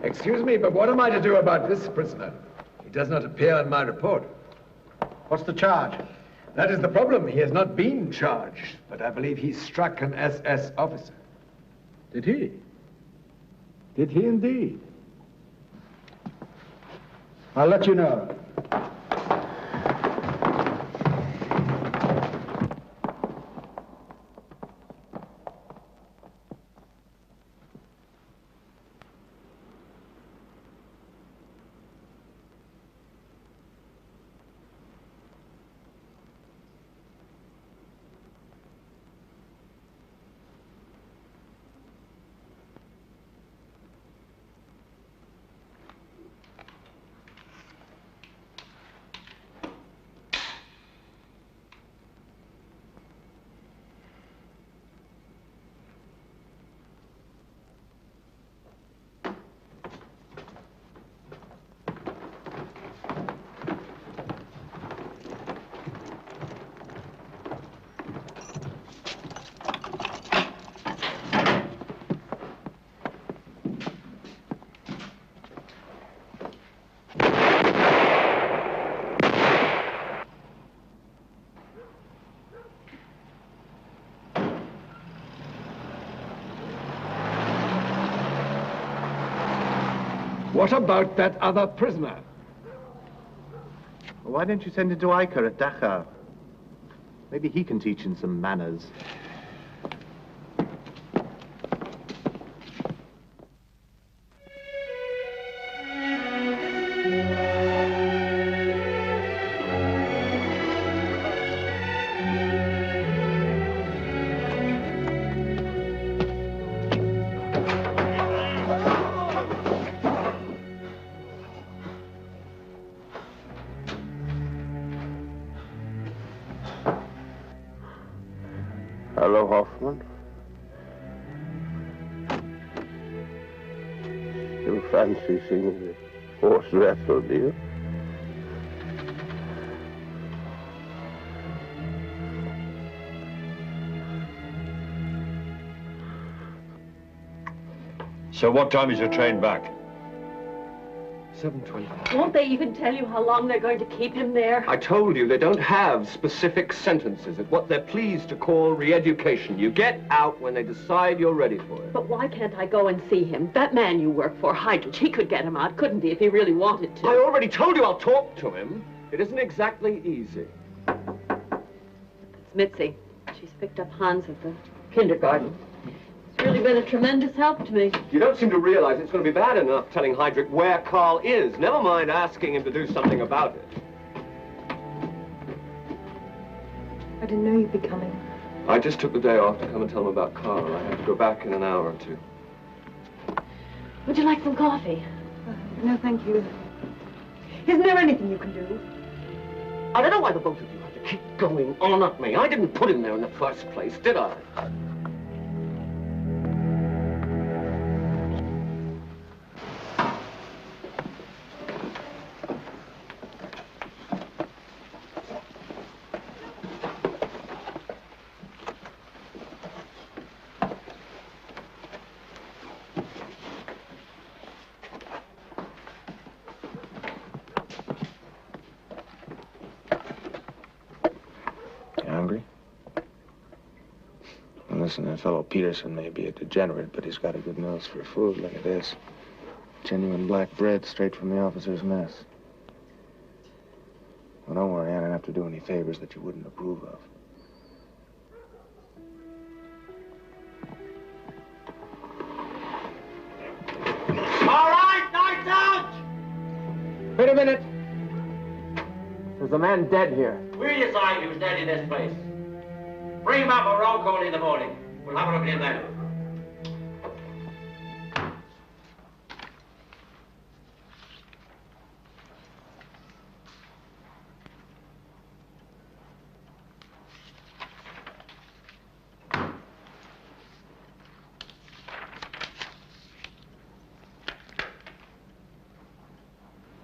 W: Excuse me, but what am I to do about this prisoner? He does not appear in my report.
C: What's the charge?
W: That is the problem. He has not been charged, but I believe he struck an SS officer.
C: Did he? Did he indeed? I'll let you know.
W: What about that other prisoner?
N: Well, why don't you send him to Eike at Dachau? Maybe he can teach him some manners.
Q: Hello, Hoffman. You fancy seeing the horse wrestle, do you?
M: So what time is your train back?
E: 7:20.
R: Won't they even tell you how long they're going to keep him there?
E: I told you, they don't have specific sentences. It's what they're pleased to call re-education. You get out when they decide you're ready for it.
R: But why can't I go and see him? That man you work for, Heydrich, he could get him out, couldn't he, if he really wanted to?
E: I already told you I'll talk to him. It isn't exactly easy.
R: It's Mitzi. She's picked up Hans at the kindergarten. It's really been a tremendous help to me.
E: You don't seem to realize it's going to be bad enough telling Heydrich where Carl is. Never mind asking him to do something about it.
D: I didn't know you'd be coming.
E: I just took the day off to come and tell him about Carl. I have to go back in an hour or two.
R: Would you like some coffee?
D: No, thank you. Isn't there anything you can do?
E: I don't know why the both of you have to keep going on at me. I didn't put him there in the first place, did I?
J: Listen, that fellow Peterson may be a degenerate, but he's got a good nose for food. Look at this. Genuine black bread straight from the officer's mess. Well, don't worry, I don't have to do any favors that you wouldn't approve of.
H: All right, lights out!
J: Wait a minute. There's a man dead here.
H: We'll decide who's dead in this place. Bring him up a roll call in the morning. We'll have a look at him then.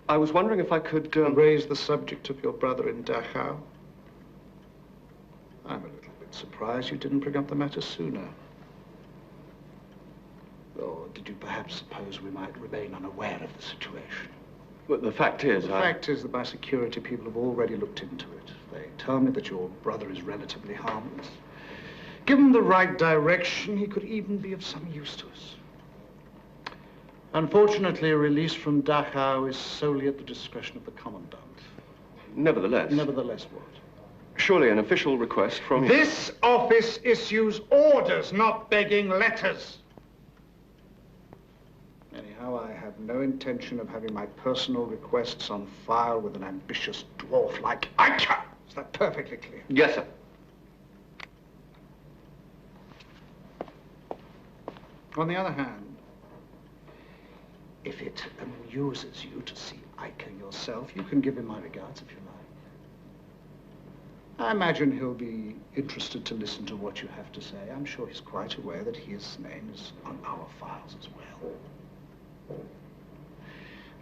E: I was wondering if I could
I: raise the subject of your brother in Dachau. I'm a little bit surprised you didn't bring up the matter sooner. Or did you perhaps suppose we might remain unaware of the situation?
E: But the fact is,
I: The fact is that my security people have already looked into it. They tell me that your brother is relatively harmless. Given the right direction, he could even be of some use to us. Unfortunately, a release from Dachau is solely at the discretion of the commandant.
E: Nevertheless.
I: Nevertheless what?
E: Surely an official request from you.
I: This office issues orders, not begging letters. Anyhow, I have no intention of having my personal requests on file with an ambitious dwarf like Eicher. Is that perfectly clear?
E: Yes, sir.
I: On the other hand, if it amuses you to see Eicher yourself, you can give him my regards if you like. I imagine he'll be interested to listen to what you have to say. I'm sure he's quite aware that his name is on our files as well.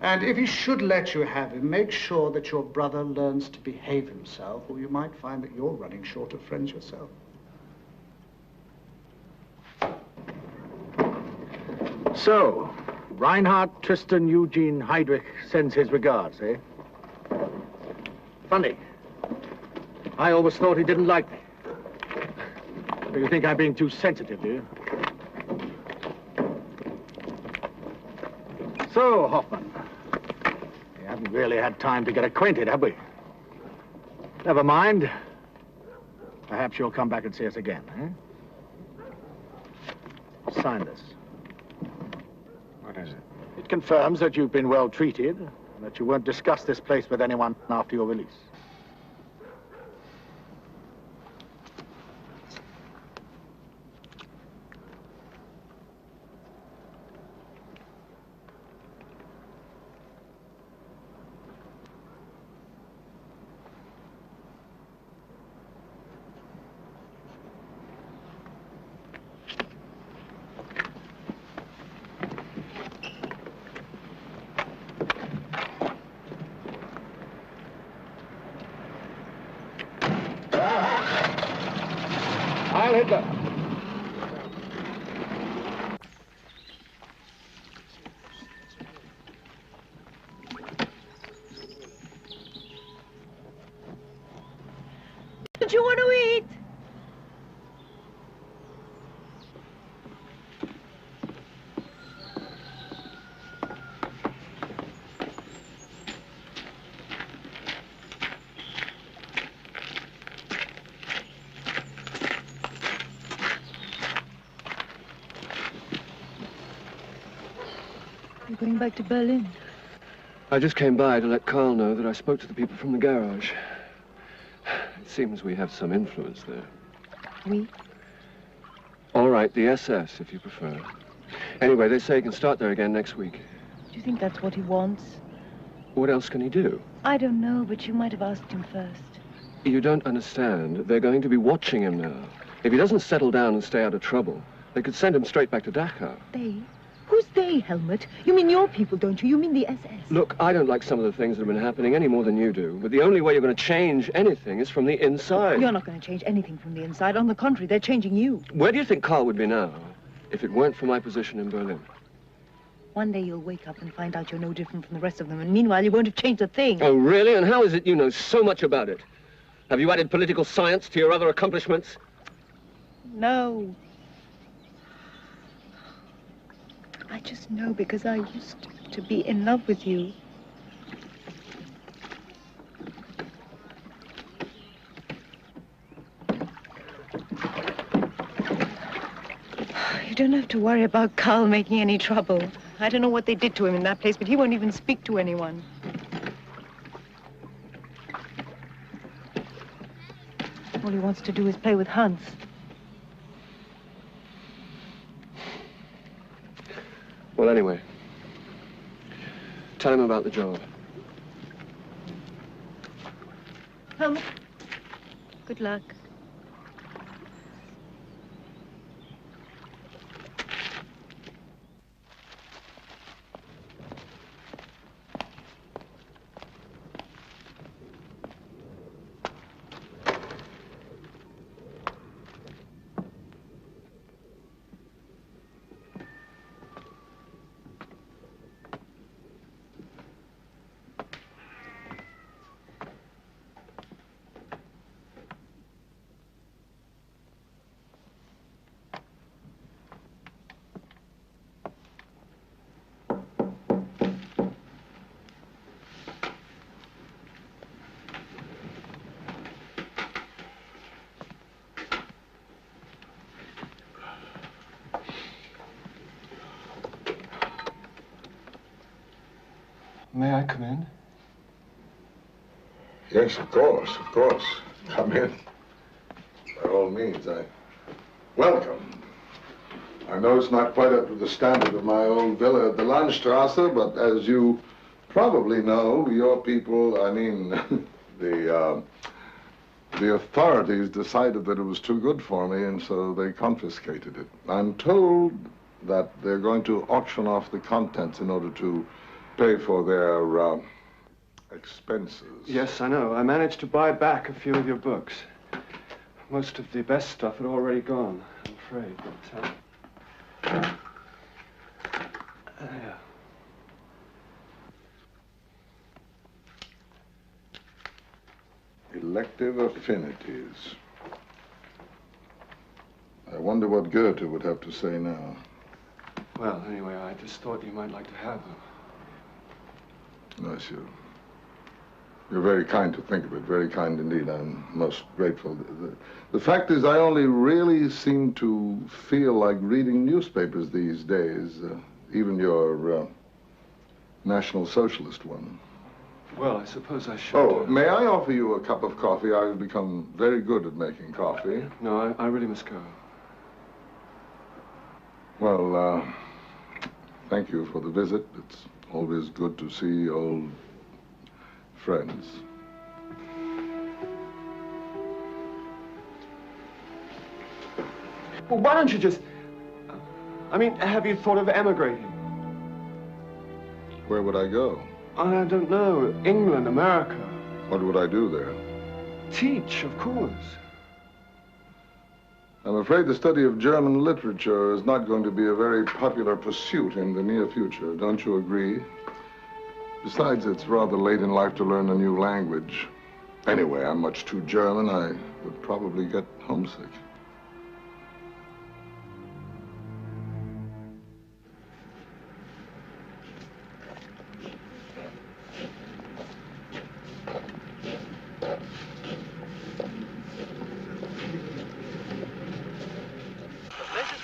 I: And if he should let you have him, make sure that your brother learns to behave himself, or you might find that you're running short of friends yourself.
O: So, Reinhard Tristan Eugene Heydrich sends his regards, eh? Funny. I always thought he didn't like me. Do you think I'm being too sensitive, do you? So, Hoffman, we haven't really had time to get acquainted, have we? Never mind. Perhaps you'll come back and see us again, eh? Sign this.
J: What is it?
O: It confirms that you've been well treated, and that you won't discuss this place with anyone after your release.
W: I'll hit the...
D: Don't you want to eat?
F: You're going back to Berlin?
P: I just came by to let Carl know that I spoke to the people from the garage. It seems we have some influence there.
F: We?
P: All right, the SS, if you prefer. Anyway, they say he can start there again next week.
F: Do you think that's what he wants?
P: What else can he do?
F: I don't know, but you might have asked him first.
P: You don't understand. They're going to be watching him now. If he doesn't settle down and stay out of trouble, they could send him straight back to Dachau.
F: They? Who's they, Helmut? You mean your people, don't you? You mean the SS?
P: Look, I don't like some of the things that have been happening any more than you do, but the only way you're going to change anything is from the inside.
F: You're not going to change anything from the inside. On the contrary, they're changing you.
P: Where do you think Carl would be now if it weren't for my position in Berlin?
F: One day you'll wake up and find out you're no different from the rest of them, and meanwhile you won't have changed a thing.
P: Oh, really? And how is it you know so much about it? Have you added political science to your other accomplishments?
F: No. I just know because I used to be in love with you. You don't have to worry about Carl making any trouble. I don't know what they did to him in that place, but he won't even speak to anyone. All he wants to do is play with Hans.
P: Well, anyway, tell him about the job.
F: Helmut, good luck.
P: May I come in?
Q: Yes, of course, of course. Come in. By all means, welcome. I know it's not quite up to the standard of my old villa at the Landstrasse, but as you probably know, your people, I mean, the authorities decided that it was too good for me, and so they confiscated it. I'm told that they're going to auction off the contents in order to pay for their expenses.
P: Yes, I know. I managed to buy back a few of your books. Most of the best stuff had already gone, I'm afraid. But, yeah.
Q: Elective affinities. I wonder what Goethe would have to say now.
P: Well, anyway, I just thought you might like to have them.
Q: Bless you. You're very kind to think of it, very kind indeed. I'm most grateful. The fact is, I only really seem to feel like reading newspapers these days, even your National Socialist one.
P: Well, I suppose I should...
Q: Oh, may I offer you a cup of coffee? I've become very good at making coffee.
P: No, I really must go.
Q: Well, thank you for the visit. It's always good to see old friends.
P: Well, why don't you just... I mean, have you thought of emigrating?
Q: Where would I go?
P: I don't know. England, America.
Q: What would I do there?
P: Teach, of course.
Q: I'm afraid the study of German literature is not going to be a very popular pursuit in the near future. Don't you agree? Besides, it's rather late in life to learn a new language. Anyway, I'm much too German. I would probably get homesick.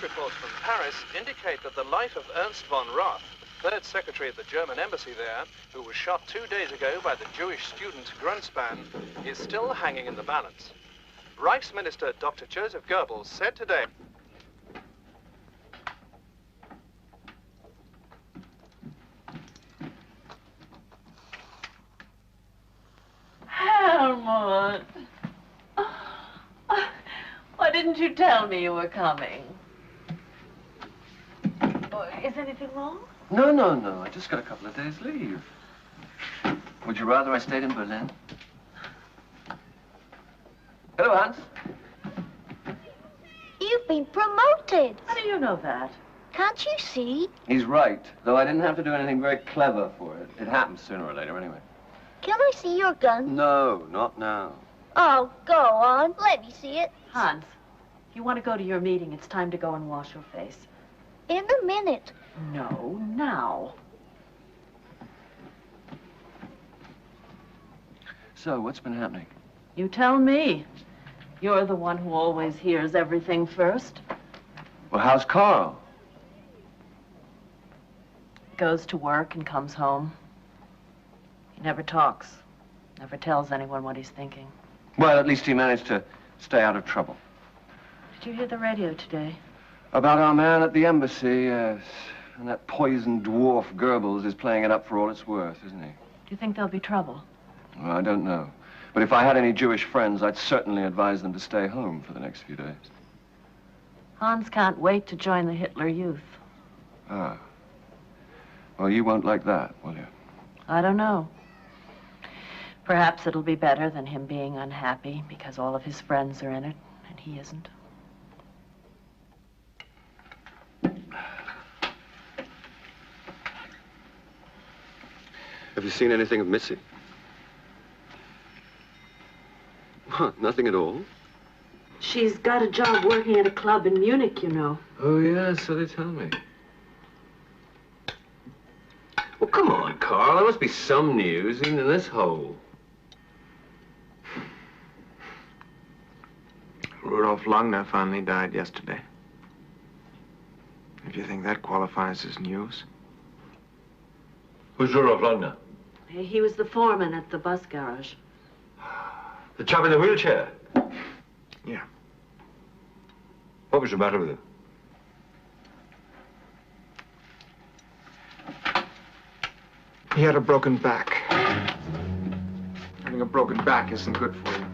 K: Reports from Paris indicate that the life of Ernst von Roth, third secretary of the German embassy there, who was shot 2 days ago by the Jewish student Grunspan, is still hanging in the balance. Reichsminister Dr. Joseph Goebbels said today...
R: Helmut! Why didn't you tell me you were coming? Is anything wrong?
E: No, no, no. I just got a couple of days' leave. Would you rather I stayed in Berlin? Hello, Hans.
S: You've been promoted.
R: How do you know that?
S: Can't you see?
E: He's right, though I didn't have to do anything very clever for it. It happens sooner or later, anyway.
S: Can I see your gun?
E: No, not now.
S: Oh, go on. Let me see it.
R: Hans, if you want to go to your meeting, it's time to go and wash your face.
S: In a minute.
R: No, now.
E: So, what's been happening?
R: You tell me. You're the one who always hears everything first.
E: Well, how's Carl?
R: Goes to work and comes home. He never talks. Never tells anyone what he's thinking.
E: Well, at least he managed to stay out of trouble.
R: Did you hear the radio today?
E: About our man at the embassy, yes. And that poisoned dwarf Goebbels is playing it up for all it's worth, isn't he?
R: Do you think there'll be trouble?
E: Well, I don't know. But if I had any Jewish friends, I'd certainly advise them to stay home for the next few days.
R: Hans can't wait to join the Hitler Youth.
E: Ah. Well, you won't like that, will you?
R: I don't know. Perhaps it'll be better than him being unhappy because all of his friends are in it and he isn't.
E: Have you seen anything of Missy? What, nothing at all?
R: She's got a job working at a club in Munich, you know.
E: Oh, yeah, so they tell me. Well, come on, Carl. There must be some news, even in this hole.
J: Rudolf Langner finally died yesterday. If you think that qualifies as news.
M: Who's Rudolf Langner?
R: He was the foreman at the bus garage.
M: The chap in the wheelchair?
J: Yeah.
M: What was the matter with him?
J: He had a broken back. Having a broken back isn't good for you.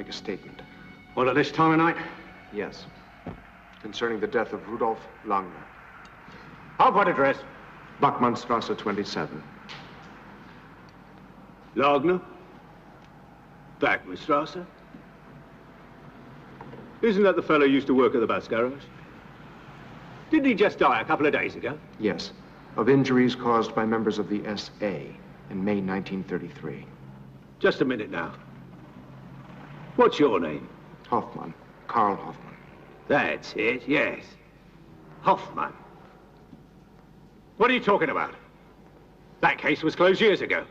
J: A statement.
O: Well, at this time of night?
J: Yes. Concerning the death of Rudolf Langner.
O: Of what address?
J: Bachmannstrasse 27.
O: Langner? Bachmannstrasse? Isn't that the fellow who used to work at the bus garage? Didn't he just die a couple of days ago?
J: Yes. Of injuries caused by members of the SA in May 1933.
O: Just a minute now. What's your name?
J: Hoffmann. Karl Hoffmann.
O: That's it, yes. Hoffmann. What are you talking about? That case was closed years ago.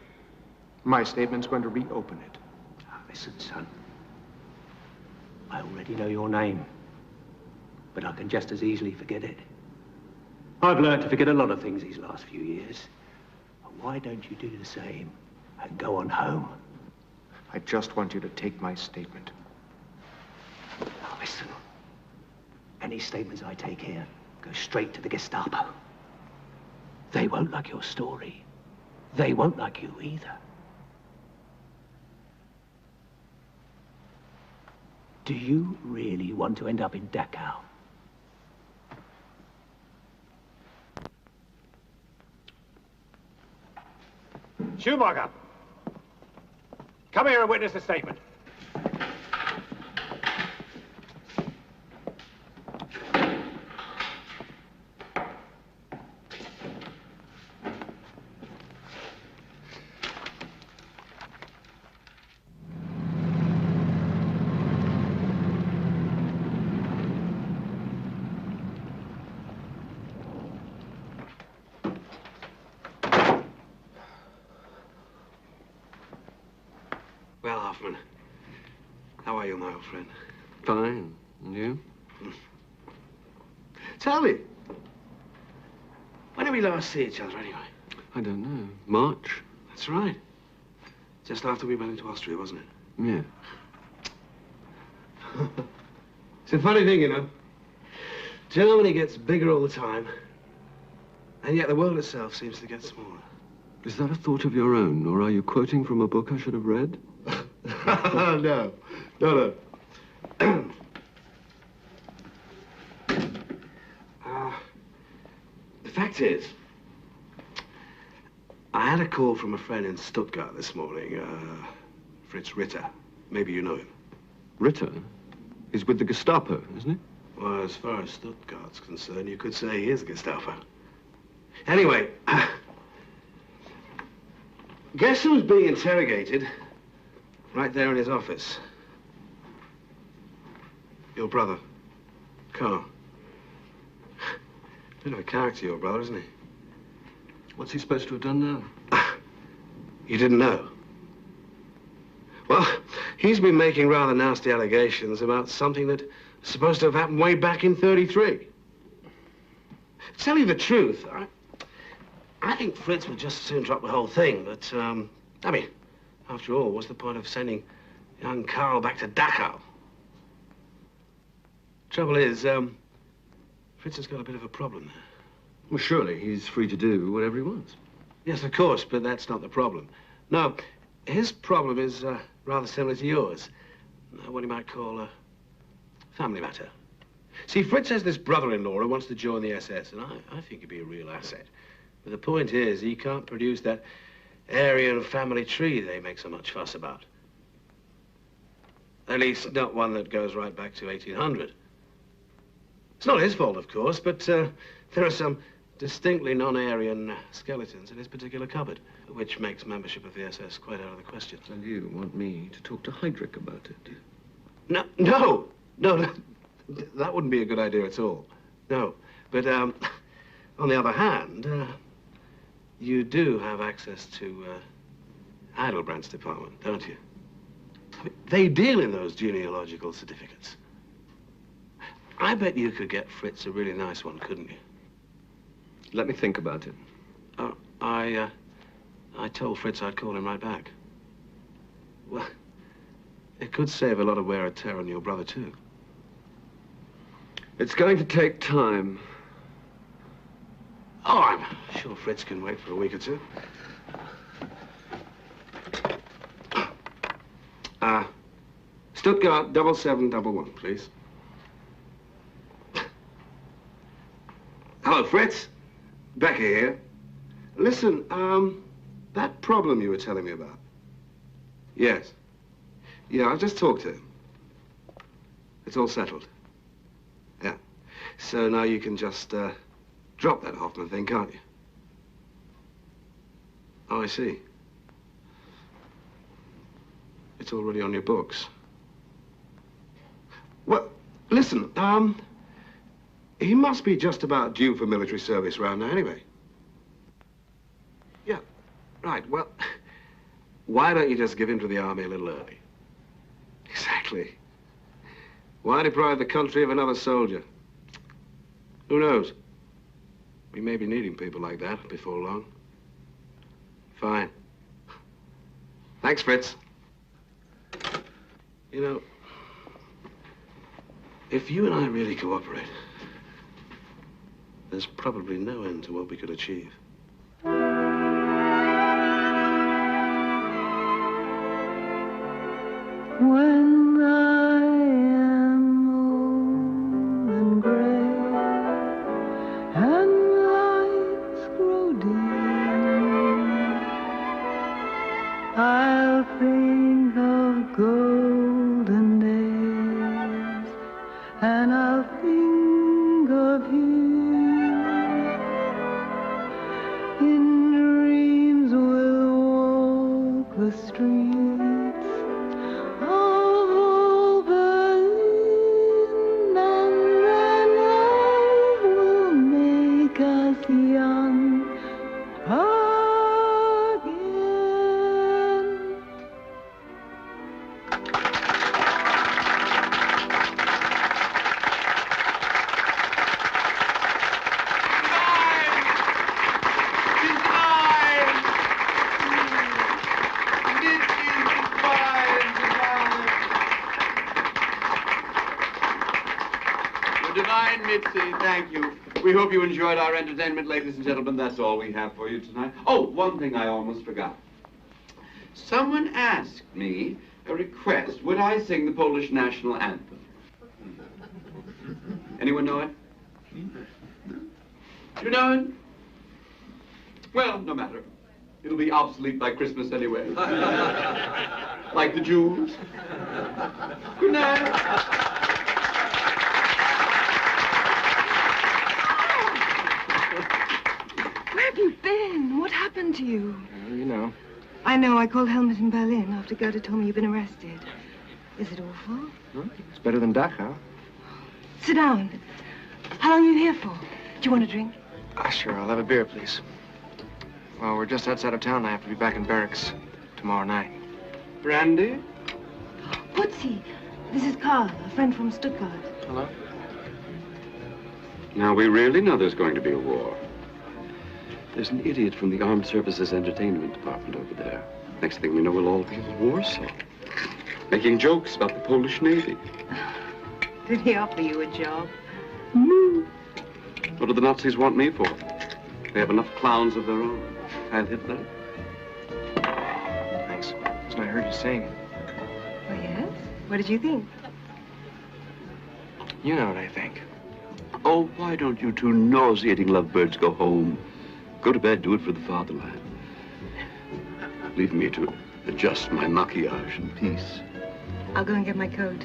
J: My statement's going to reopen it.
O: Now, listen, son. I already know your name. But I can just as easily forget it. I've learned to forget a lot of things these last few years. And why don't you do the same and go on home?
J: I just want you to take my statement.
O: Now listen.
A: Any statements I take here go straight to the Gestapo. They won't like your story. They won't like you either. Do you really want to end up in Dachau?
W: Schumacher, come here and witness the statement.
T: Well, Hoffman, how are you, my old friend?
P: Fine. And you?
T: Tell me, when did we last see each other, anyway?
P: I don't know. March?
T: That's right. Just after we went into Austria, wasn't it?
P: Yeah.
T: It's a funny thing, you know. Germany gets bigger all the time, and yet the world itself seems to get smaller.
P: Is that a thought of your own, or are you quoting from a book I should have read?
T: No. No. The fact is, I had a call from a friend in Stuttgart this morning, Fritz Ritter. Maybe you know him.
P: Ritter? He's with the Gestapo, isn't he?
T: Well, as far as Stuttgart's concerned, you could say he is Gestapo. Anyway, guess who's being interrogated right there in his office? Your brother, Carl. Bit of a character, your brother, isn't he?
P: What's he supposed to have done now?
T: You didn't know? Well, he's been making rather nasty allegations about something that was supposed to have happened way back in '33. To tell you the truth, I think Fritz would just as soon drop the whole thing, but, I mean, after all, what's the point of sending young Carl back to Dachau? Trouble is, Fritz has got a bit of a problem there.
P: Well, surely he's free to do whatever he wants.
T: Yes, of course, but that's not the problem. No, his problem is rather similar to yours. What you might call a family matter. See, Fritz has this brother-in-law who wants to join the SS, and I think he'd be a real asset. But the point is, he can't produce that Aryan family tree they make so much fuss about. At least, not one that goes right back to 1800. It's not his fault, of course, but there are some distinctly non-Aryan skeletons in his particular cupboard, which makes membership of the SS quite out of the question.
P: And you want me to talk to Heydrich about it?
T: No, that wouldn't be a good idea at all. No, but on the other hand, you do have access to Heidelbrandt's department, don't you? I mean, they deal in those genealogical certificates. I bet you could get Fritz a really nice one, couldn't you?
P: Let me think about it.
T: Oh, I told Fritz I'd call him right back. Well, it could save a lot of wear and tear on your brother, too.
P: It's going to take time.
T: Oh, I'm sure Fritz can wait for a week or two. Stuttgart 7711, please. Hello, Fritz. Becky here. Listen, that problem you were telling me about. Yes. Yeah, I just talked to him. It's all settled. Yeah. So now you can just, drop that Hoffman thing, can't you? Oh, I see. It's already on your books. Well, listen, he must be just about due for military service round now anyway. Yeah, right, well, why don't you just give in to the army a little early? Exactly. Why deprive the country of another soldier? Who knows? We may be needing people like that before long. Fine. Thanks, Fritz. You know, If you and I really cooperate, there's probably no end to what we could achieve.
G: When I am old and gray and lights grow dim, I'll think of golden days and I'll think of him. In dreams we'll walk the streets of old Berlin, and then love will make us young again.
L: Divine Mitzi, thank you. We hope you enjoyed our entertainment, ladies and gentlemen. That's all we have for you tonight. Oh, one thing I almost forgot. Someone asked me a request. Would I sing the Polish national anthem? Anyone know it? Do you know it? Well, no matter. It'll be obsolete by Christmas anyway. Like the Jews. Good night.
F: Where have you been? What happened to you?
J: You know.
F: I know. I called Helmut in Berlin after Gerda told me you've been arrested. Is it awful?
J: It's better than Dachau.
F: Sit down. How long are you here for? Do you want a drink?
J: Sure, I'll have a beer, please. Well, we're just outside of town. I have to be back in barracks tomorrow night.
L: Brandy?
F: Putzi, this is Karl, a friend from Stuttgart.
J: Hello?
V: Now, we really know there's going to be a war. There's an idiot from the Armed Services Entertainment Department over there. Next thing we know, we'll all be in Warsaw, making jokes about the Polish Navy.
F: Did he offer you a job?
V: No. What do the Nazis want me for? They have enough clowns of their own. Heil Hitler.
J: Thanks. Listen, I heard you sing.
F: Oh, yes? What did you think?
J: You know what I think.
V: Oh, why don't you two nauseating lovebirds go home? Go to bed, do it for the fatherland. Leave me to adjust my maquillage in peace.
F: I'll go and get my coat.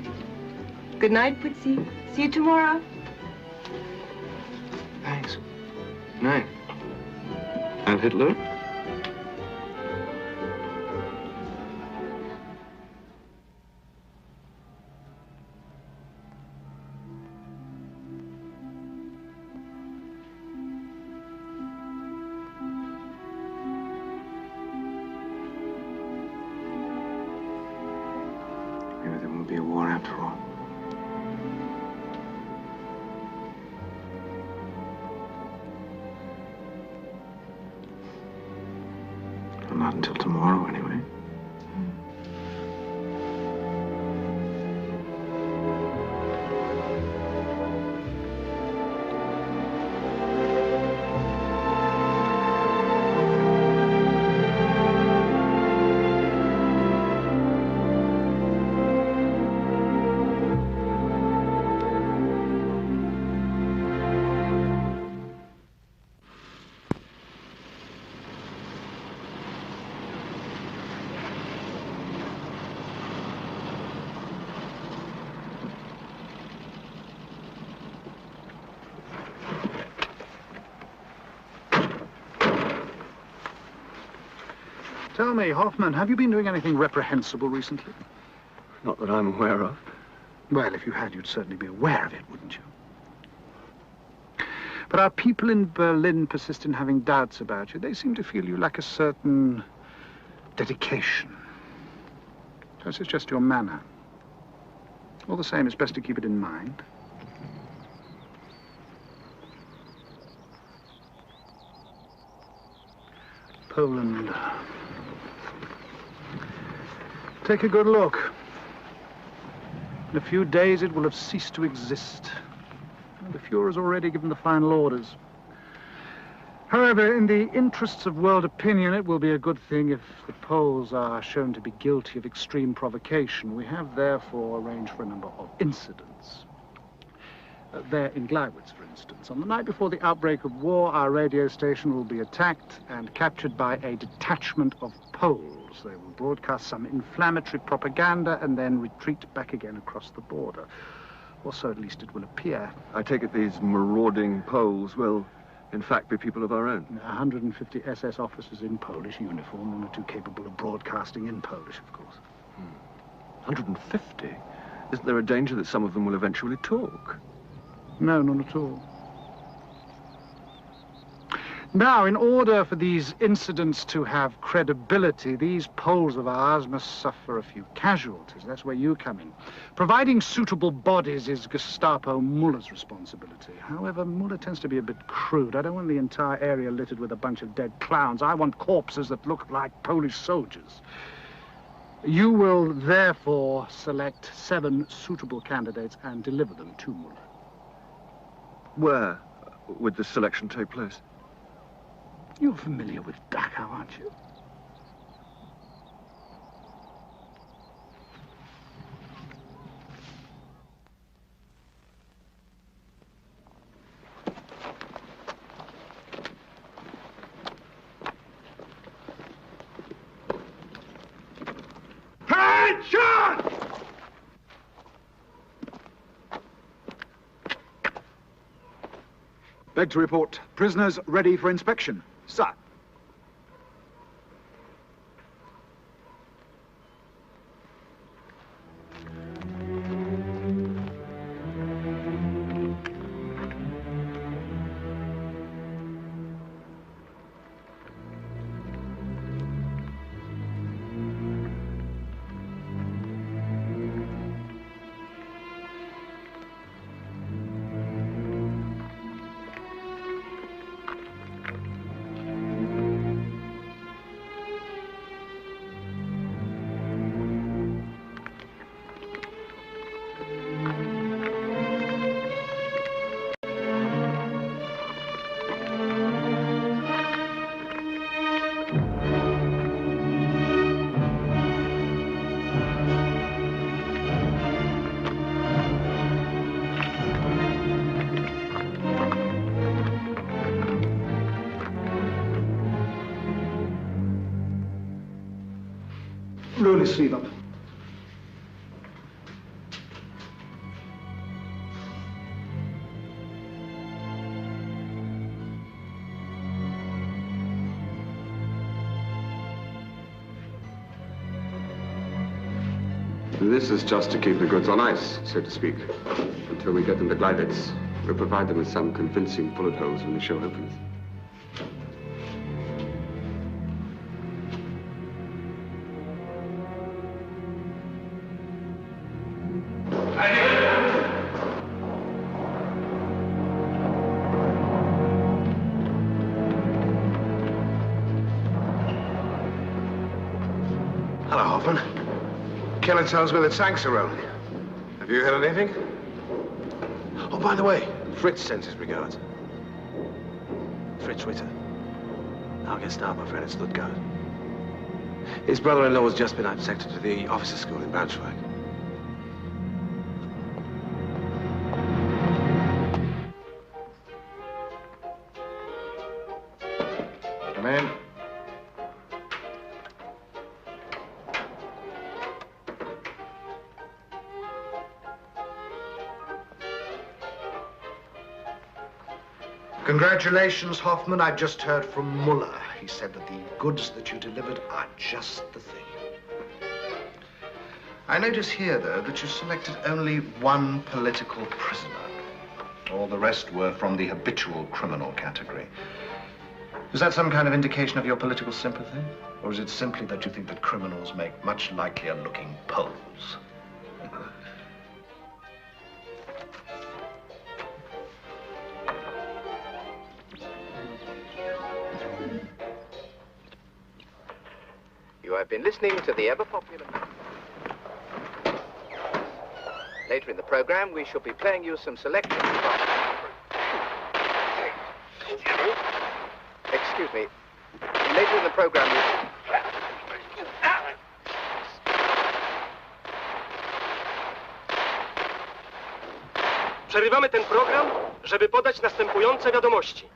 F: Good night, Putzi. See you tomorrow.
J: Thanks. Good night.
V: Heil Hitler?
J: Maybe there won't be a war after all. Well, not until tomorrow, anyway.
I: Tell me, Hoffman, have you been doing anything reprehensible recently?
P: Not that I'm aware of.
I: Well, if you had, you'd certainly be aware of it, wouldn't you? But our people in Berlin persist in having doubts about you. They seem to feel you lack a certain dedication. Perhaps it's just your manner. All the same, it's best to keep it in mind. Poland. Take a good look. In a few days, it will have ceased to exist. And the Führer's already given the final orders. However, in the interests of world opinion, it will be a good thing if the Poles are shown to be guilty of extreme provocation. We have, therefore, arranged for a number of incidents. There in Gleiwitz, for instance. On the night before the outbreak of war, our radio station will be attacked and captured by a detachment of Poles. They will broadcast some inflammatory propaganda and then retreat back again across the border. Or so at least it will appear.
B: I take it these marauding Poles will, in fact, be people of our own.
I: 150 SS officers in Polish uniform, one or two capable of broadcasting in Polish, of course.
B: 150? Isn't there a danger that some of them will eventually talk?
I: No, none at all. Now, in order for these incidents to have credibility, these Poles of ours must suffer a few casualties. That's where you come in. Providing suitable bodies is Gestapo Muller's responsibility. However, Muller tends to be a bit crude. I don't want the entire area littered with a bunch of dead clowns. I want corpses that look like Polish soldiers. You will, therefore, select 7 suitable candidates and deliver them to Muller.
B: Where would the selection take place?
I: You're familiar with Dachau, aren't you?
W: Attention!
O: Beg to report. Prisoners ready for inspection. Sir. Roll his sleeve up.
V: This is just to keep the goods on ice, so to speak, until we get them to Gleiwitz. We'll provide them with some convincing bullet holes when the show opens.
C: Hello, Hoffman. Keller tells me that tanks are rolling. Have you heard anything? Oh, by the way, Fritz sends his regards. Fritz Ritter. Our Gestapo friend at Stuttgart. His brother-in-law has just been accepted to the officer school in Braunschweig. Come in. Congratulations, Hoffman. I've just heard from Muller. He said that the goods that you delivered are just the thing. I notice here, though, that you selected only one political prisoner. All the rest were from the habitual criminal category. Is that some kind of indication of your political sympathy? Or is it simply that you think that criminals make much likelier-looking Poles?
J: You have been listening to the ever-popular...
H: Later in the program, we shall be playing you some selections from... Excuse me. Later in the program,
N: Przerywamy ten program, żeby podać następujące wiadomości.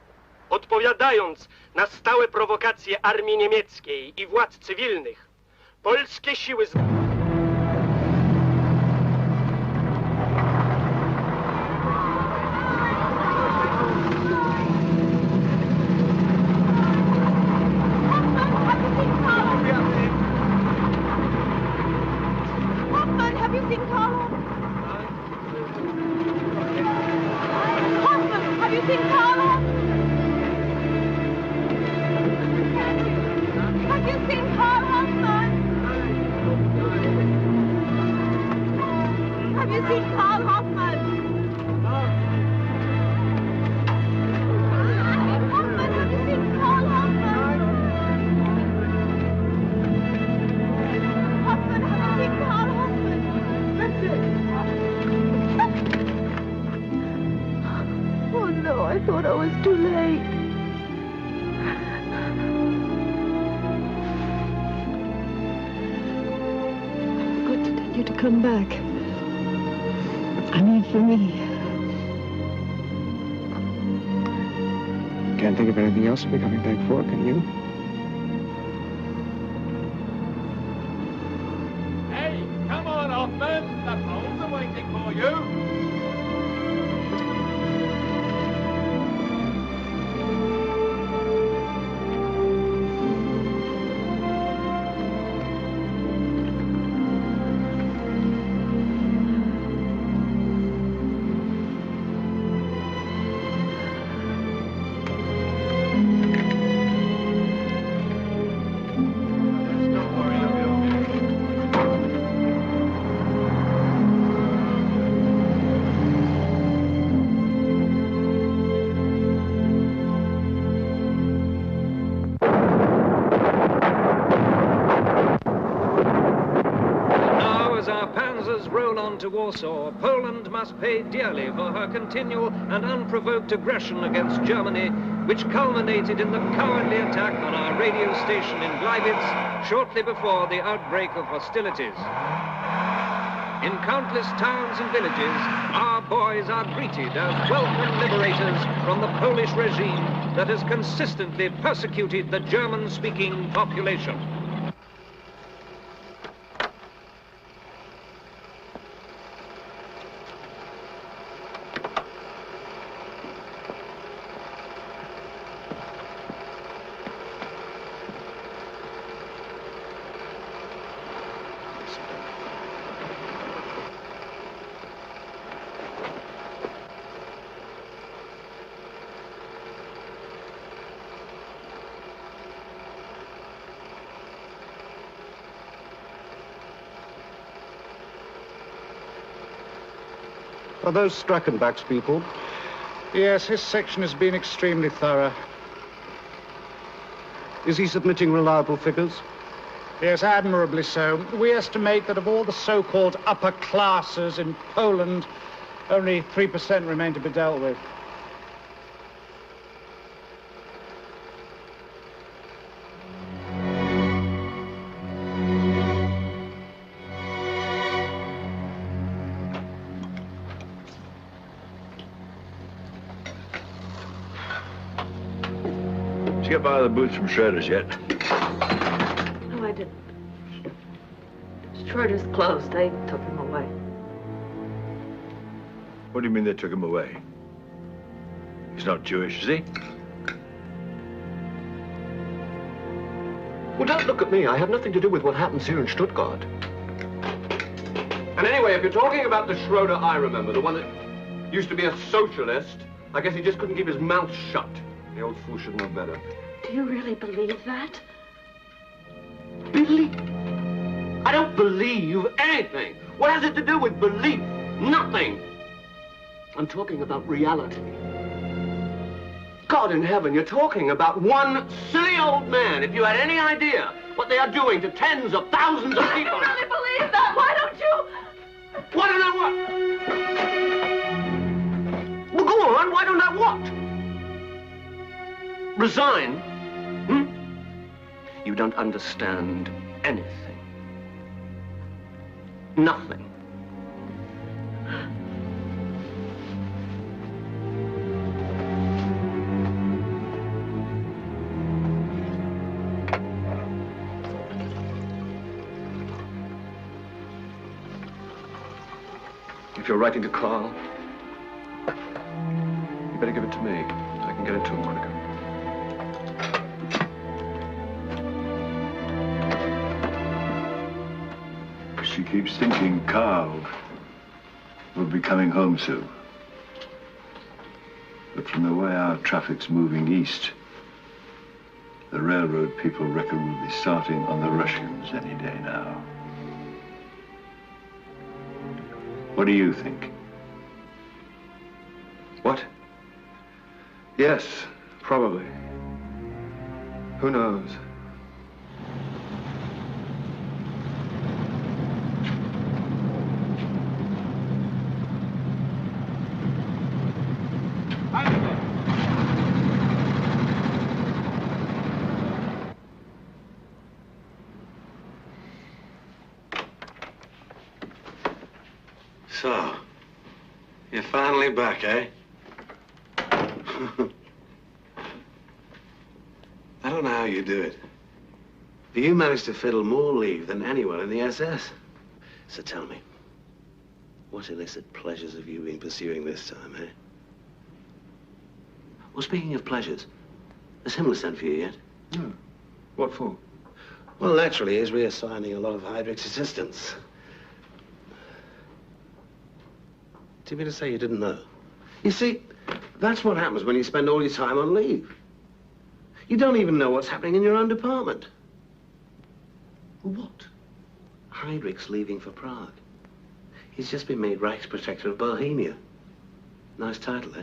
N: Odpowiadając na stałe prowokacje armii niemieckiej i władz cywilnych, polskie siły...
F: Come back. I mean, for me.
P: Can't think of anything else to be coming back for, can you?
W: Hey, come on, Hoffman. The Poles are waiting for you.
U: To Warsaw, Poland must pay dearly for her continual and unprovoked aggression against Germany, which culminated in the cowardly attack on our radio station in Gliwice shortly before the outbreak of hostilities. In countless towns and villages, our boys are greeted as welcome liberators from the Polish regime that has consistently persecuted the German-speaking population.
I: For those Strackenbach's people, yes, his section has been extremely thorough.
T: Is he submitting reliable figures?
I: Yes, admirably so. We estimate that of all the so-called upper classes in Poland, only 3% remain to be dealt with.
M: Did you get by the boots from Schroeder's yet?
R: No, I didn't. Schroeder's closed. They took him away.
M: What do you mean they took him away? He's not Jewish, is he?
E: Well, don't look at me. I have nothing to do with what happens here in Stuttgart. And anyway, if you're talking about the Schroeder I remember, the one that used to be a socialist, I guess he just couldn't keep his mouth shut. The old fool should know better.
R: Do you really believe that?
E: Believe? I don't believe anything. What has it to do with belief? Nothing. I'm talking about reality. God in heaven, you're talking about one silly old man. If you had any idea what they are doing to tens of thousands of people...
R: I really believe that. Why don't you...
E: Want to know what? Resign? Hmm? You don't understand anything. Nothing.
B: If you're writing to Carl, you better give it to me. I can get it to him quicker.
M: She keeps thinking Carl will be coming home soon. But from the way our traffic's moving east, the railroad people reckon we'll be starting on the Russians any day now. What do you think?
B: What? Yes, probably. Who knows?
T: So, you're finally back, eh? I don't know how you do it. But you managed to fiddle more leave than anyone in the SS. So tell me, what illicit pleasures have you been pursuing this time, eh? Well, speaking of pleasures, has Himmler sent for you yet?
B: No. What for?
T: Well, naturally, he's reassigning a lot of Heydrich's assistants. Do you mean to say you didn't know? You see, that's what happens when you spend all your time on leave. You don't even know what's happening in your own department. What? Heydrich's leaving for Prague. He's just been made Reichsprotector of Bohemia. Nice title, eh?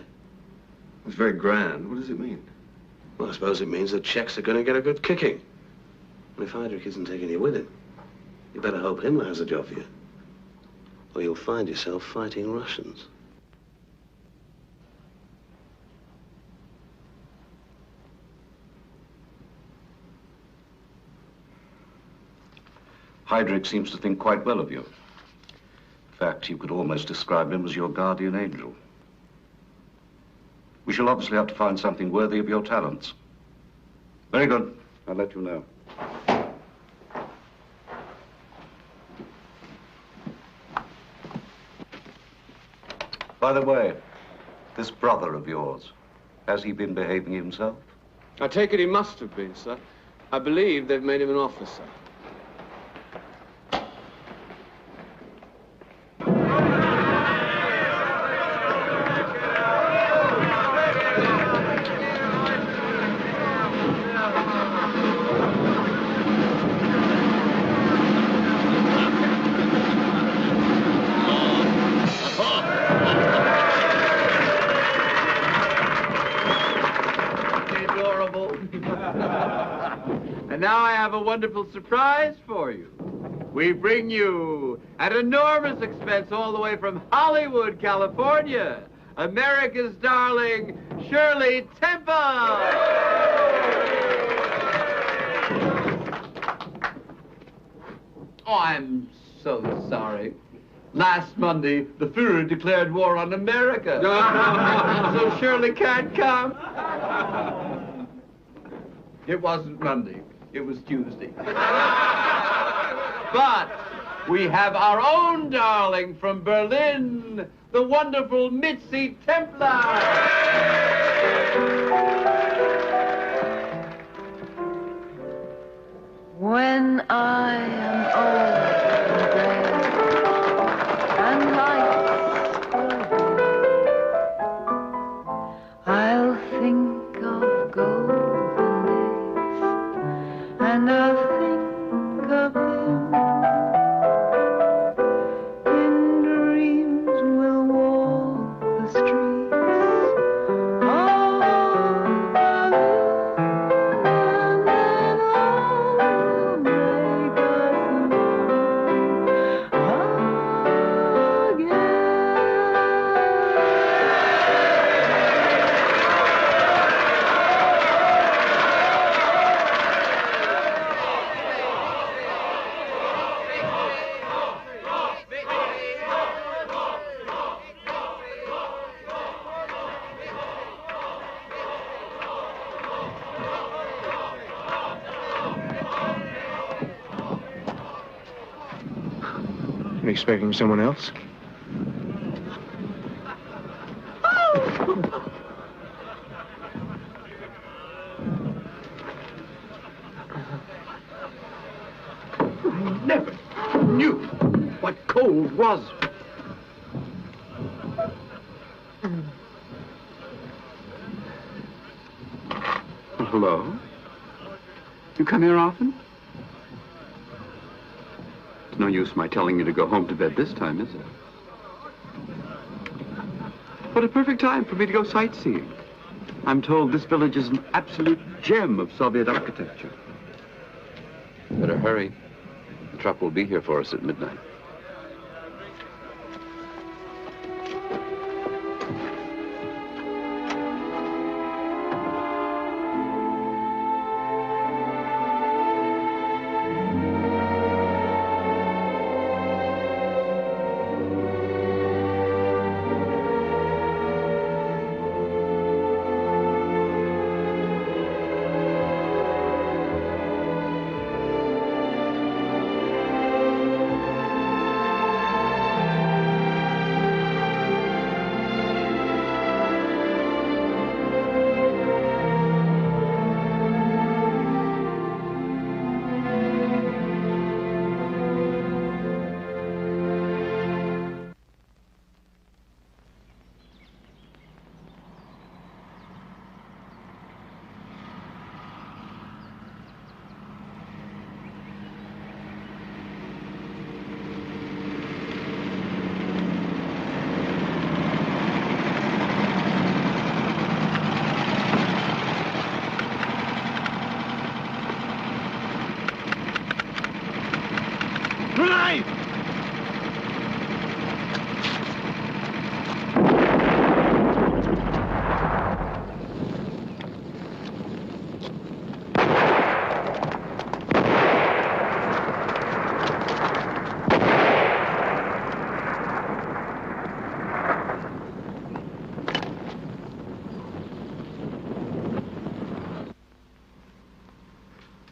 B: It's very grand. What does it mean?
T: Well, I suppose it means the Czechs are going to get a good kicking. And if Heydrich isn't taking you with him, you better hope Himmler has a job for you. Or you'll find yourself fighting Russians.
C: Heydrich seems to think quite well of you. In fact, you could almost describe him as your guardian angel. We shall obviously have to find something worthy of your talents. Very good. I'll let you know. By the way, this brother of yours, has he been behaving himself?
L: I take it he must have been, sir. I believe they've made him an officer. Now I have a wonderful surprise for you. We bring you, at enormous expense all the way from Hollywood, California, America's darling Shirley Temple. Oh, I'm so sorry. Last Monday, the Führer declared war on America. So Shirley can't come. It wasn't Monday. It was Tuesday. But we have our own darling from Berlin, the wonderful Mitzi Templar.
G: When I am old and gray and life's over, I'll think of golden days and I'll think of him. In dreams we'll walk the streets of Berlin, and then all will make us young.
T: You're expecting someone else?
W: I never knew what cold was. Well, hello? You come here often? It's no use my telling you to go home to bed this time, is it? What a perfect time for me to go sightseeing. I'm told this village is an absolute gem of Soviet architecture.
V: Better hurry. The truck will be here for us at midnight.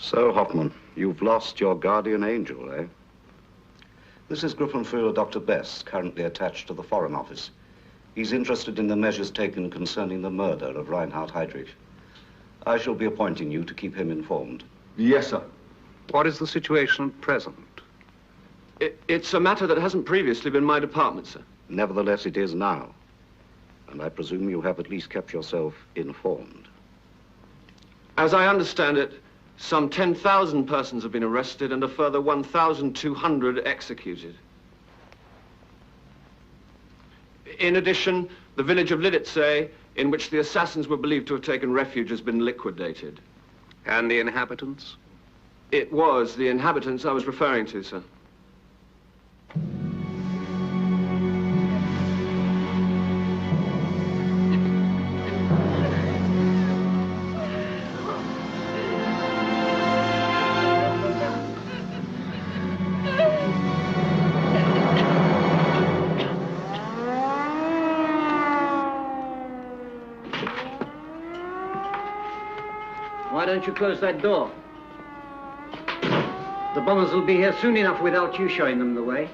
C: So, Hoffman, you've lost your guardian angel, eh? This is Gruppenführer Dr. Best, currently attached to the Foreign Office. He's interested in the measures taken concerning the murder of Reinhard Heydrich. I shall be appointing you to keep him informed.
V: Yes, sir.
T: What is the situation at present?
E: It's a matter that hasn't previously been my department, sir.
C: Nevertheless, it is now. And I presume you have at least kept yourself informed.
E: As I understand it, some 10,000 persons have been arrested and a further 1,200 executed. In addition, the village of Liditze, in which the assassins were believed to have taken refuge, has been liquidated.
T: And the inhabitants?
E: It was the inhabitants I was referring to, sir.
D: Why don't you close that door? The bombers will be here soon enough without you showing them the way.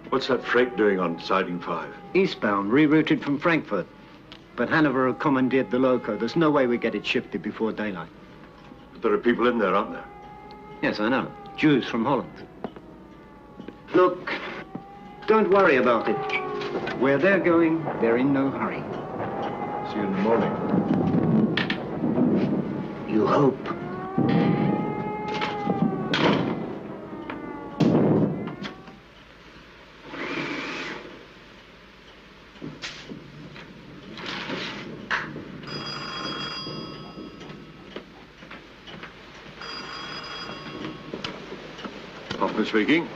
M: What's that freight doing on Siding 5?
D: Eastbound, rerouted from Frankfurt. But Hanover have commandeered the loco. There's no way we get it shifted before daylight.
M: But there are people in there, aren't there?
D: Yes, I know. Jews from Holland. Look, don't worry about it. Where they're going, they're in no hurry.
M: See you in the morning.
D: You hope.
M: Hoffman speaking.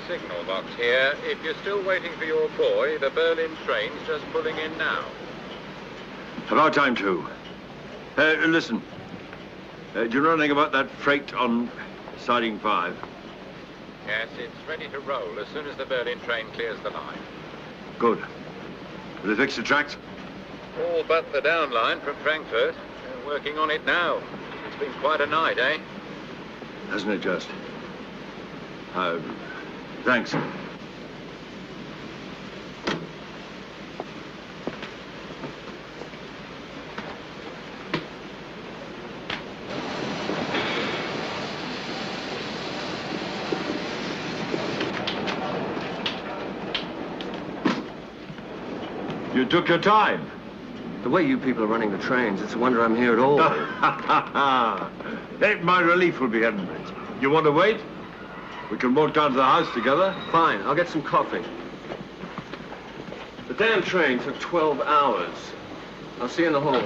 K: Signal box here. If you're still waiting for your boy, the Berlin train's just pulling in now.
M: About time, too. Listen. Do you know anything about that freight on Siding 5?
K: Yes, it's ready to roll as soon as the Berlin train clears the line.
M: Good. Will they fix the tracks?
K: All but the down line from Frankfurt. They're working on it now. It's been quite a night, eh?
M: Hasn't it just? Thanks. You took your time.
E: The way you people are running the trains, it's a wonder I'm here at all.
M: My relief will be heading. You want to wait? We can walk down to the house together.
E: Fine, I'll get some coffee. The damn train took 12 hours. I'll see you in the hall.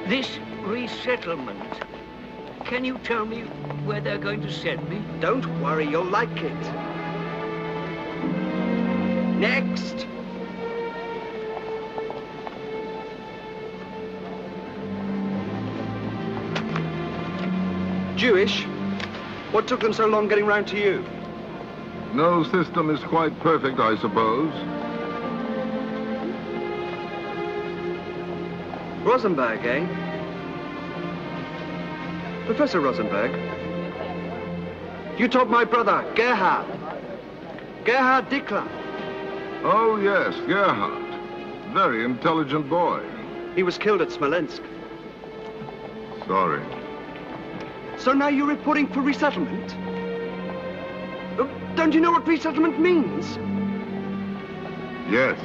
A: This resettlement, can you tell me where they're going to send me?
N: Don't worry, you'll like it. Next. Jewish? What took them so long getting round to you?
Q: No system is quite perfect, I suppose.
N: Rosenberg, eh? Professor Rosenberg. You taught my brother, Gerhard. Gerhard Dickler.
Q: Oh, yes, Gerhard. Very intelligent boy.
N: He was killed at Smolensk.
Q: Sorry.
N: So now you're reporting for resettlement? Don't you know what resettlement means?
Q: Yes.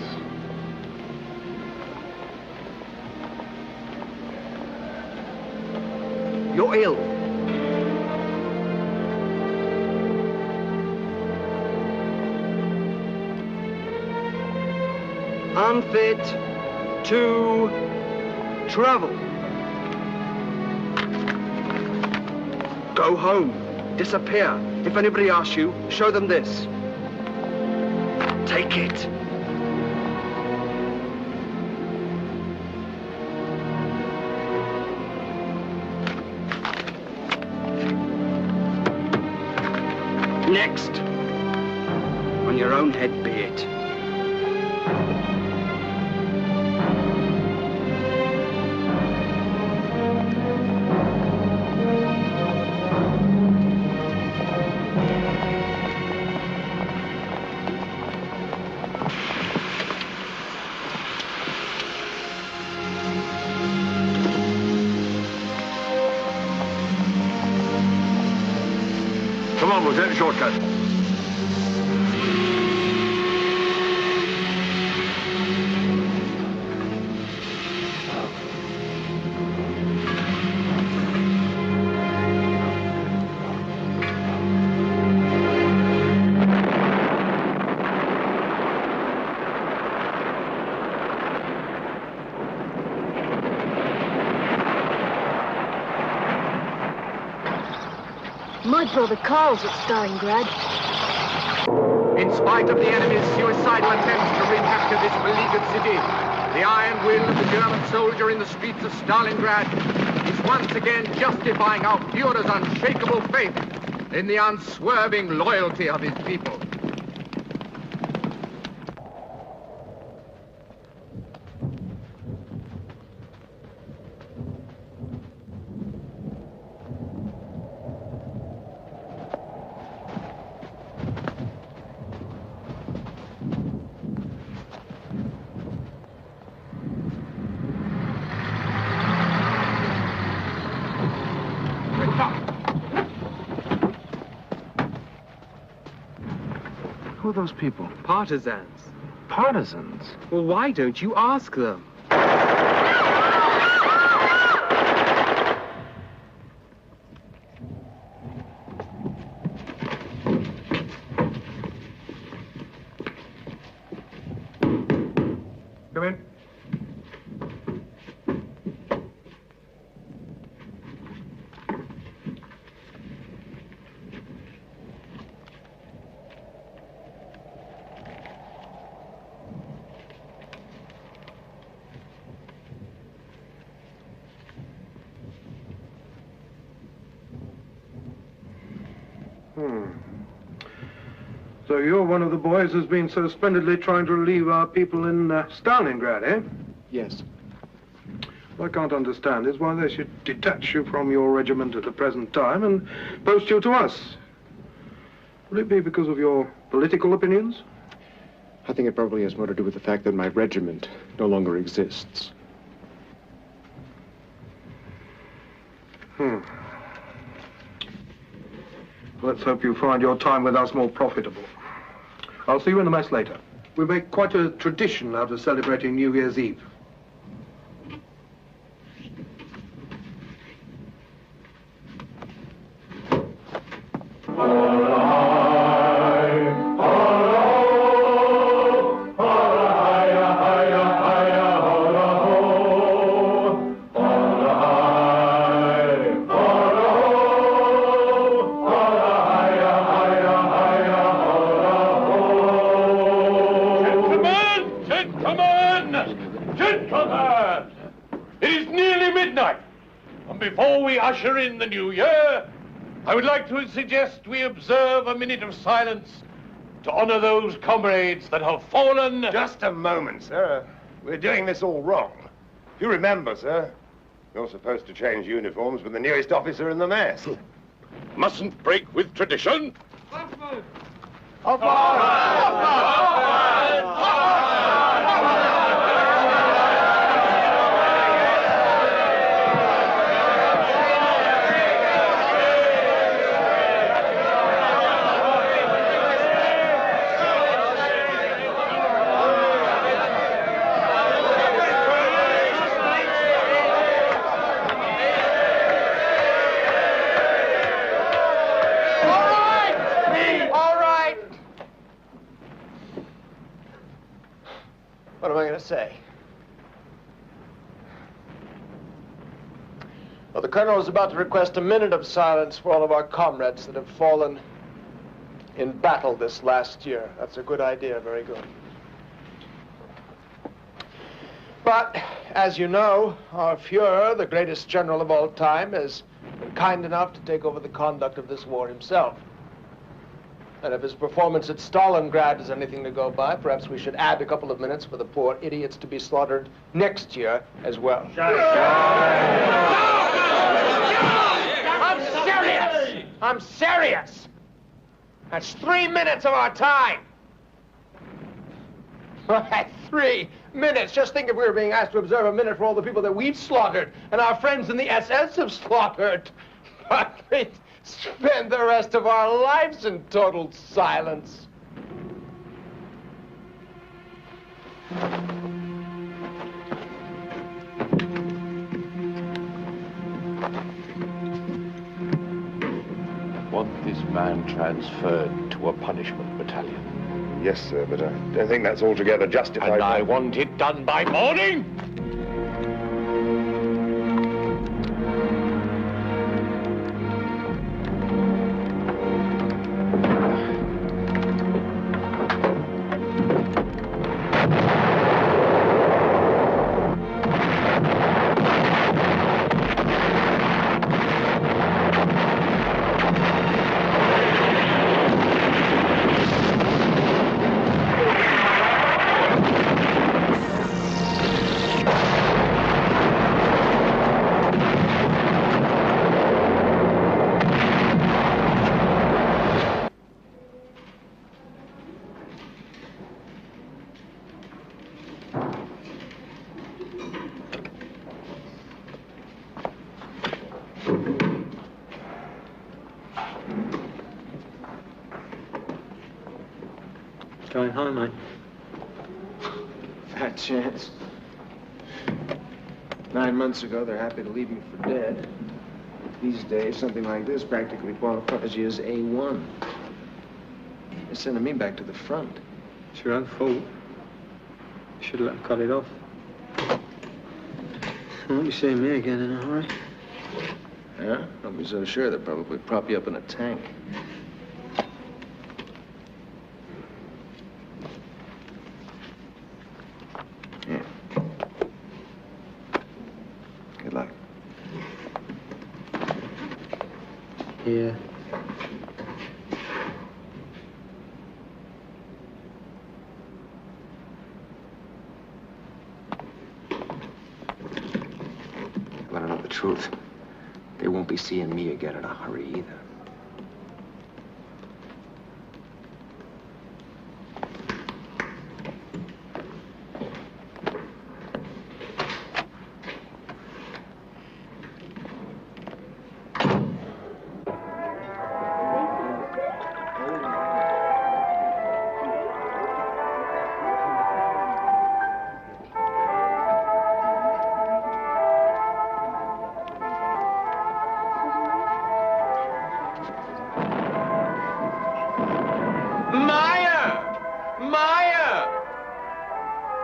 N: You're ill. Unfit to travel. Go home. Disappear. If anybody asks you, show them this. Take it. Next. On your own head be it.
M: Come on, we'll take the shortcut.
S: My brother Carl's at Stalingrad.
W: In spite of the enemy's suicidal attempts to recapture this beleaguered city, the iron will of the German soldier in the streets of Stalingrad is once again justifying our Führer's unshakable faith in the unswerving loyalty of his people.
J: Who are those people?
N: Partisans.
J: Partisans?
N: Well, why don't you ask them?
W: Come in.
F: So you're one of the boys who's been so splendidly trying to relieve our people in Stalingrad, eh?
J: Yes.
F: What I can't understand is why they should detach you from your regiment at the present time and post you to us. Would it be because of your political opinions?
J: I think it probably has more to do with the fact that my regiment no longer exists.
F: Let's hope you find your time with us more profitable. I'll see you in the mess later. We make quite a tradition out of celebrating New Year's Eve.
H: Before we usher in the new year, I would like to suggest we observe a minute of silence to honor those comrades that have fallen.
O: Just a moment, sir. We're doing this all wrong. You remember, sir, you're supposed to change uniforms with the newest officer in the mess.
H: Mustn't break with tradition.
J: What am I going to say? Well, the Colonel is about to request a minute of silence for all of our comrades that have fallen in battle this last year. That's a good idea, very good. But, as you know, our Fuhrer, the greatest general of all time, has been kind enough to take over the conduct of this war himself. And if his performance at Stalingrad is anything to go by, perhaps we should add a couple of minutes for the poor idiots to be slaughtered next year as well. I'm serious! I'm serious! That's 3 minutes of our time! 3 minutes! Just think if we were being asked to observe a minute for all the people that we've slaughtered and our friends in the SS have slaughtered. But we'd spend the rest of our lives in total silence.
O: Want this man transferred to a punishment battalion? Yes, sir, but I don't think that's altogether justified.
H: And I want it done by morning.
J: Going home, mate. Fat chance. 9 months ago, they're happy to leave you for dead. These days, something like this practically qualifies you as A1. They're sending me back to the front.
X: It's your own fault. You should have let them cut it off. I won't be seeing me again in a hurry.
J: Yeah? Don't be so sure. They'll probably prop you up in a tank. Yeah. Good luck.
X: Yeah.
I: truth, they won't be seeing me again in a hurry either.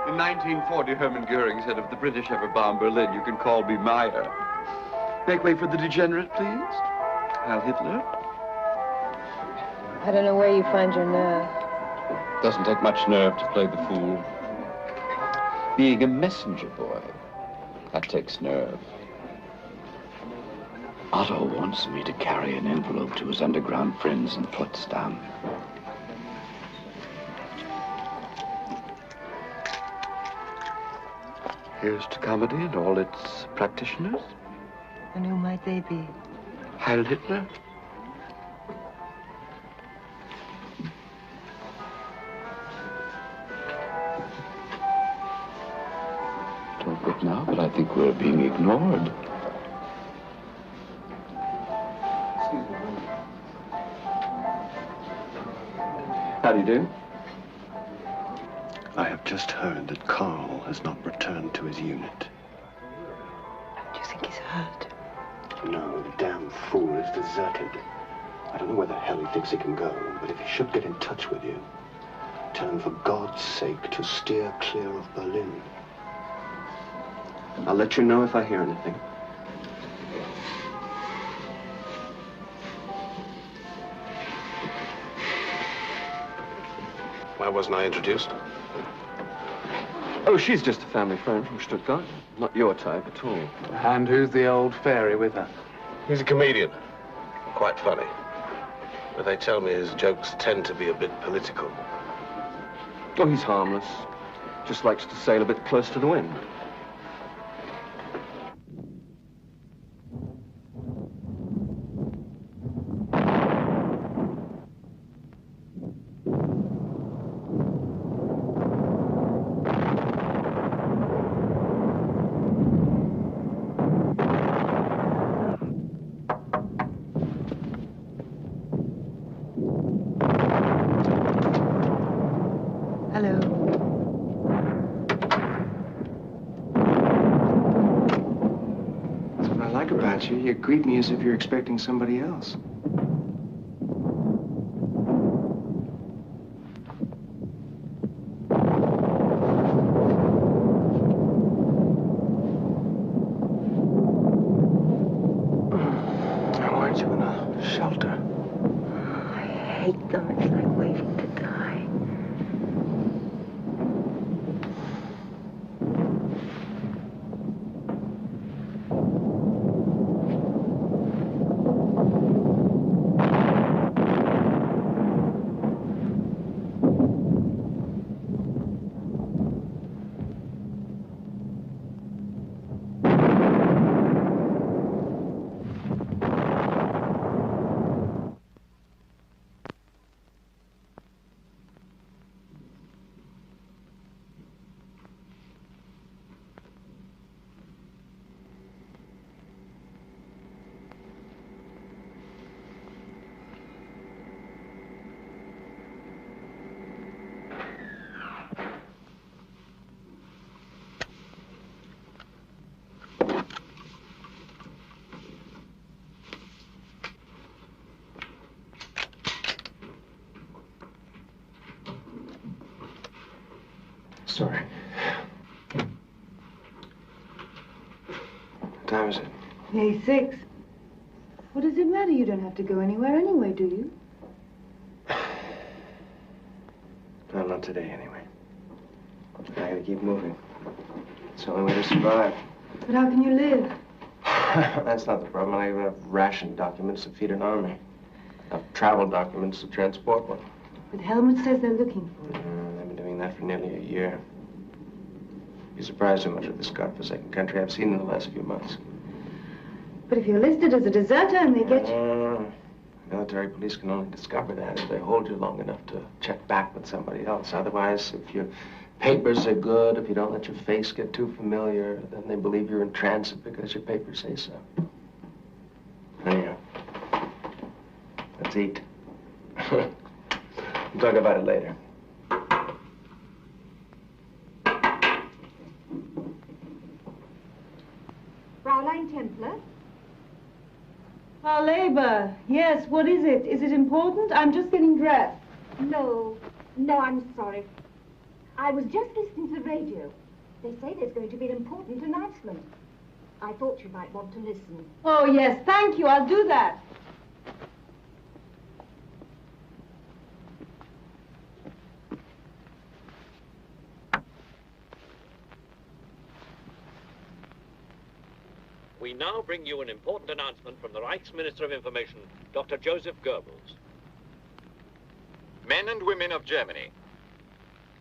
V: In 1940, Hermann Goering said, if the British ever bomb Berlin, you can call me Meyer. Make way for the degenerate, please. Heil Hitler.
P: I don't know where you find your nerve.
V: Doesn't take much nerve to play the fool. Being a messenger boy, that takes nerve.
R: Otto wants me to carry an envelope to his underground friends in Potsdam.
V: Here's to comedy and all its practitioners.
P: And who might they be?
V: Heil Hitler.
R: Don't look now, but I think we're being ignored.
V: Excuse me. How do you do?
M: I have just heard that Carl has not returned to his unit.
P: Do you think he's hurt?
M: No, the damn fool is deserted. I don't know where the hell he thinks he can go, but if he should get in touch with you, tell him for God's sake to steer clear of Berlin.
E: I'll let you know if I hear anything.
F: Why wasn't I introduced?
E: Oh, she's just a family friend from Stuttgart. Not your type at all.
X: And who's the old fairy with her?
F: He's a comedian. Quite funny. But they tell me his jokes tend to be a bit political.
E: Oh, he's harmless. Just likes to sail a bit close to the wind.
I: You greet me as if you're expecting somebody else. Why aren't you in a shelter?
P: I hate them. It's like waiting to die.
I: Sorry. What time is it?
G: Hey, 6. What does it matter? You don't have to go anywhere anyway, do you?
I: Well, not today, anyway. I gotta keep moving. It's the only way to survive.
G: But how can you live?
I: That's not the problem. I even have ration documents to feed an army. I have travel documents to transport one.
G: But Helmut says they're looking for you.
I: They've been doing that for nearly a year. You're surprised how much of this godforsaken country I've seen in the last few months.
G: But if you're listed as a deserter and they get you...
I: Military police can only discover that if they hold you long enough to check back with somebody else. Otherwise, if your papers are good, if you don't let your face get too familiar, then they believe you're in transit because your papers say so. Anyhow, let's eat. We'll talk about it later.
B: Fraulein Templar?
G: Our labor. Yes, what is it? Is it important? I'm just getting dressed.
B: No, I'm sorry. I was just listening to the radio. They say there's going to be an important announcement. I thought you might want to listen.
G: Oh, yes, thank you. I'll do that.
K: We now bring you an important announcement from the Reichsminister of Information, Dr. Joseph Goebbels.
C: Men and women of Germany,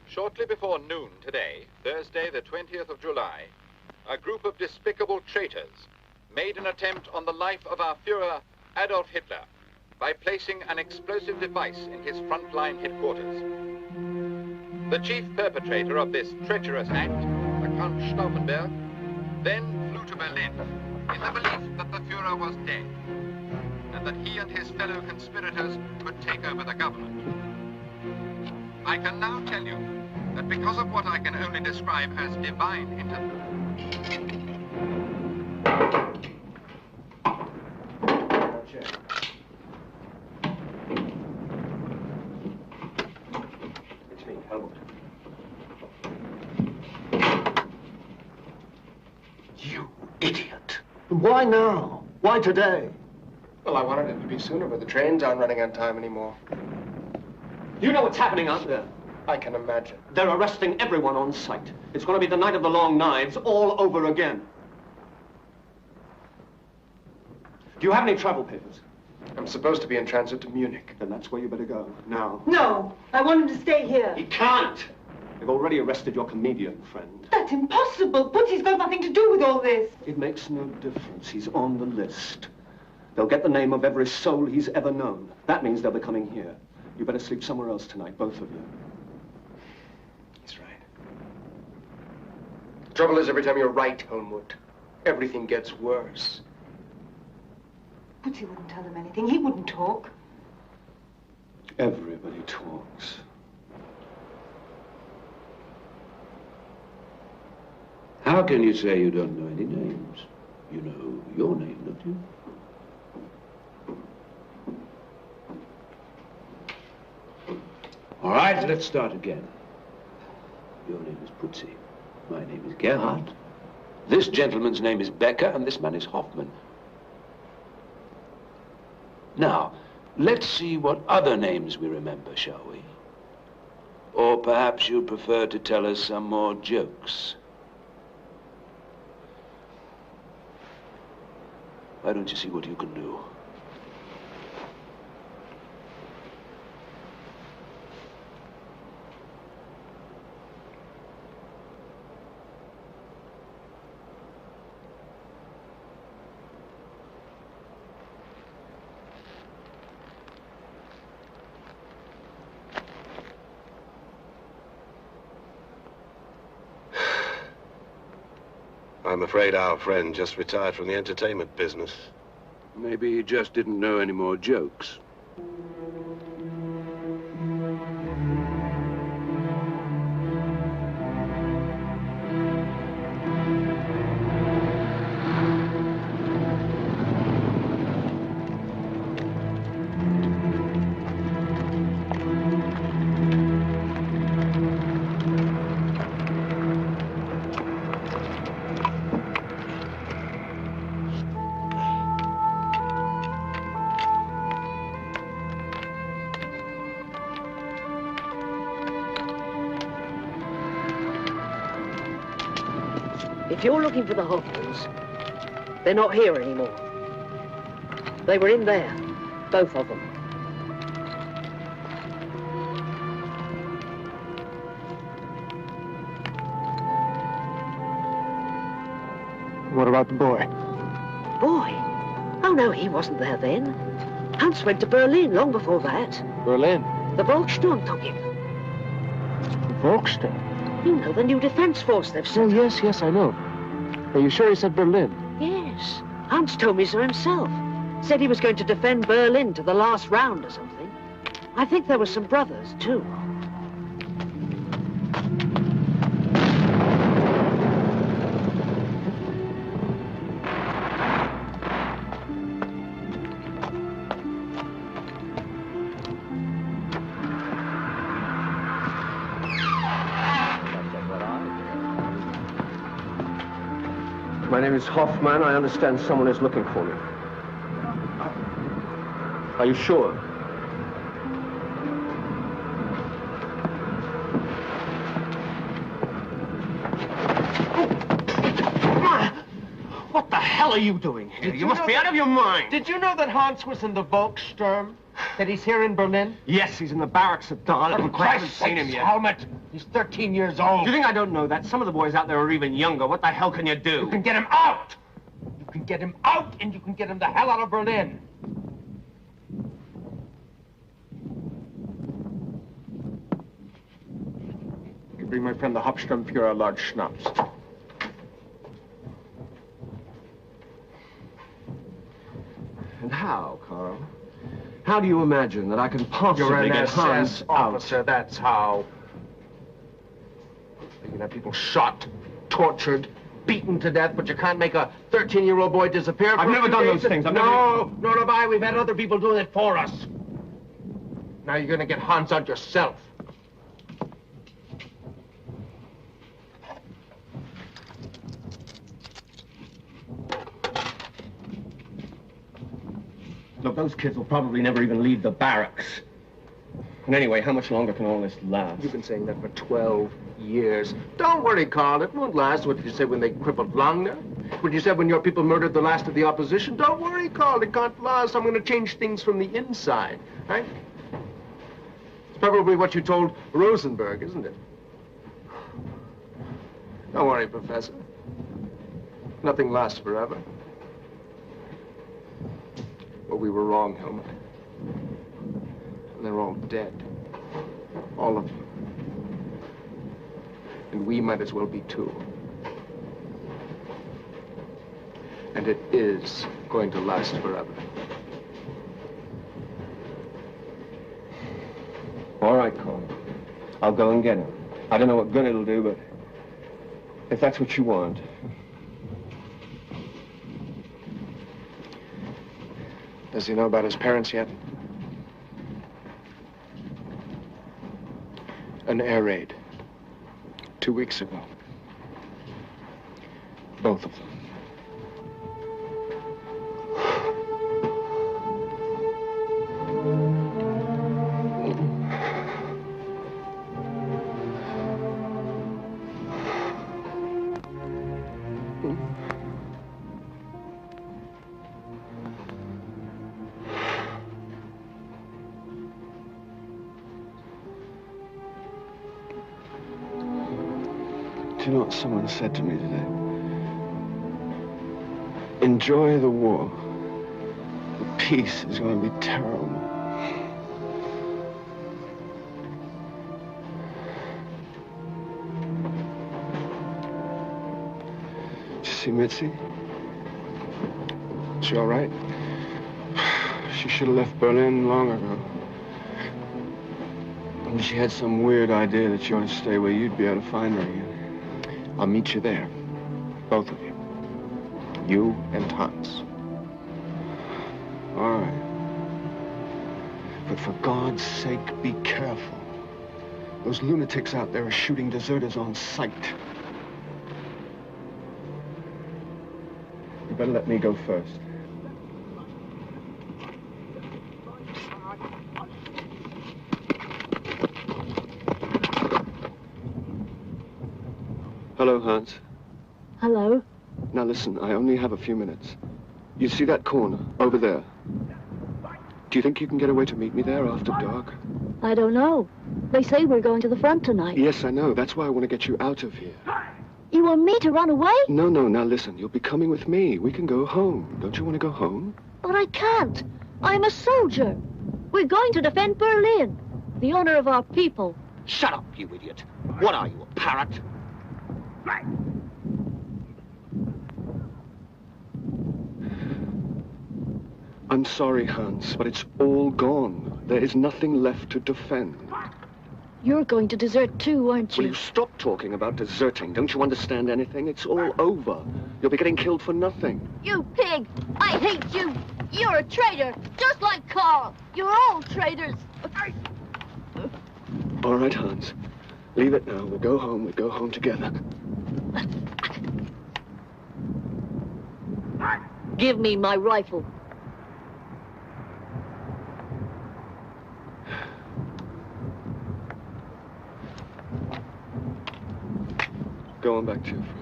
C: shortly before noon today, Thursday the 20th of July, a group of despicable traitors made an attempt on the life of our Führer, Adolf Hitler, by placing an explosive device in his frontline headquarters. The chief perpetrator of this treacherous act, the Count Stauffenberg, then flew to Berlin in the belief that the Führer was dead and that he and his fellow conspirators could take over the government. I can now tell you that because of what I can only describe as divine
I: It's me, Helmut.
A: You idiot. Why now? Why today?
I: Well, I wanted it to be sooner, but the trains aren't running on time anymore.
E: You know what's happening out there?
I: I can imagine.
E: They're arresting everyone on sight. It's going to be the night of the long knives all over again. Do you have any travel papers?
I: I'm supposed to be in transit to Munich.
E: Then that's where you better go, now.
G: No, I want him to stay here.
E: He can't! They've already arrested your comedian friend.
G: That's impossible. Putsy's got nothing to do with all this.
E: It makes no difference. He's on the list. They'll get the name of every soul he's ever known. That means they'll be coming here. You better sleep somewhere else tonight, both of you.
I: He's right. The trouble is, every time you're right, Helmut, everything gets worse.
G: Putsy wouldn't tell them anything. He wouldn't talk.
E: Everybody talks.
R: How can you say you don't know any names? You know your name, don't you? All right, let's start again. Your name is Putsy. My name is Gerhard. This gentleman's name is Becker, and this man is Hoffman. Now, let's see what other names we remember, shall we? Or perhaps you prefer to tell us some more jokes. Why don't you see what you can do?
V: I'm afraid our friend just retired from the entertainment business.
R: Maybe he just didn't know any more jokes.
A: If you're looking for the Hoffmans, they're not here anymore. They were in there, both of them.
J: What about the boy?
A: Boy? Oh, no, he wasn't there then. Hans went to Berlin long before that.
J: Berlin?
A: The Volkssturm took him.
J: Volkssturm?
A: You know, the new defense force they've sent.
J: Oh, yes, I know. Are you sure he said Berlin?
A: Yes. Hans told me so himself. Said he was going to defend Berlin to the last round or something. I think there were some brothers, too.
J: My name is Hoffman. I understand someone is looking for me. Are you sure?
D: What the hell are you doing here? You must be out of your mind.
J: Did you know that Hans was in the Volkssturm? That he's here in Berlin?
D: Yes, he's in the barracks at Dahl. I haven't seen him yet.
J: Helmet. He's 13 years old.
D: Do you think I don't know that? Some of the boys out there are even younger. What the hell can you do?
J: You can get him out! You can get him out, and you can get him the hell out of Berlin. You bring my friend the Hauptsturmführer a large schnapps.
D: And how, Carl? How do you imagine that I can possibly
J: You're an
D: get
J: SS
D: Hans
J: officer,
D: out?
J: that's how. You can have people shot, tortured, beaten to death, but you can't make a 13-year-old boy disappear for
D: I've never done those things.
J: No, nor have I. We've had other people doing it for us. Now you're going to get Hans out yourself.
D: Look, those kids will probably never even leave the barracks. And anyway, how much longer can all this last?
J: You've been saying that for 12 years. Don't worry, Carl. It won't last. What did you say when they crippled Wagner? What you said when your people murdered the last of the opposition? Don't worry, Carl. It can't last. I'm going to change things from the inside, right? It's probably what you told Rosenberg, isn't it? Don't worry, Professor. Nothing lasts forever. But we were wrong, Helmut. And they're all dead. All of them. And we might as well be too. And it is going to last forever.
D: All right, Carl. I'll go and get him. I don't know what good it'll do, but if that's what you want.
J: Does he know about his parents yet? An air raid. 2 weeks ago. Both of them.
M: Do you know what someone said to me today? Enjoy the war. The peace is going to be terrible. Did you see Mitzi?
J: Is she all right?
M: She should have left Berlin long ago. And she had some weird idea that she ought to stay where you'd be able to find her again.
J: I'll meet you there. Both of you. You and Hans.
M: All right. But for God's sake, be careful. Those lunatics out there are shooting deserters on sight.
J: You better let me go first.
M: Hello, Hans.
S: Hello.
M: Now listen, I only have a few minutes. You see that corner, over there? Do you think you can get away to meet me there after dark?
S: I don't know. They say we're going to the front tonight.
M: Yes, I know. That's why I want to get you out of here.
S: You want me to run away?
M: No, now listen. You'll be coming with me. We can go home. Don't you want to go home?
S: But I can't. I'm a soldier. We're going to defend Berlin, the honor of our people.
E: Shut up, you idiot. What are you, a parrot?
D: I'm sorry, Hans, but it's all gone. There is nothing left to defend.
S: You're going to desert too, aren't you?
D: Will you stop talking about deserting? Don't you understand anything? It's all over. You'll be getting killed for nothing.
S: You pig! I hate you! You're a traitor, just like Carl. You're all traitors.
D: All right, Hans. Leave it now. We'll go home. We'll go home together.
S: Give me my rifle.
D: Go on back to your friends.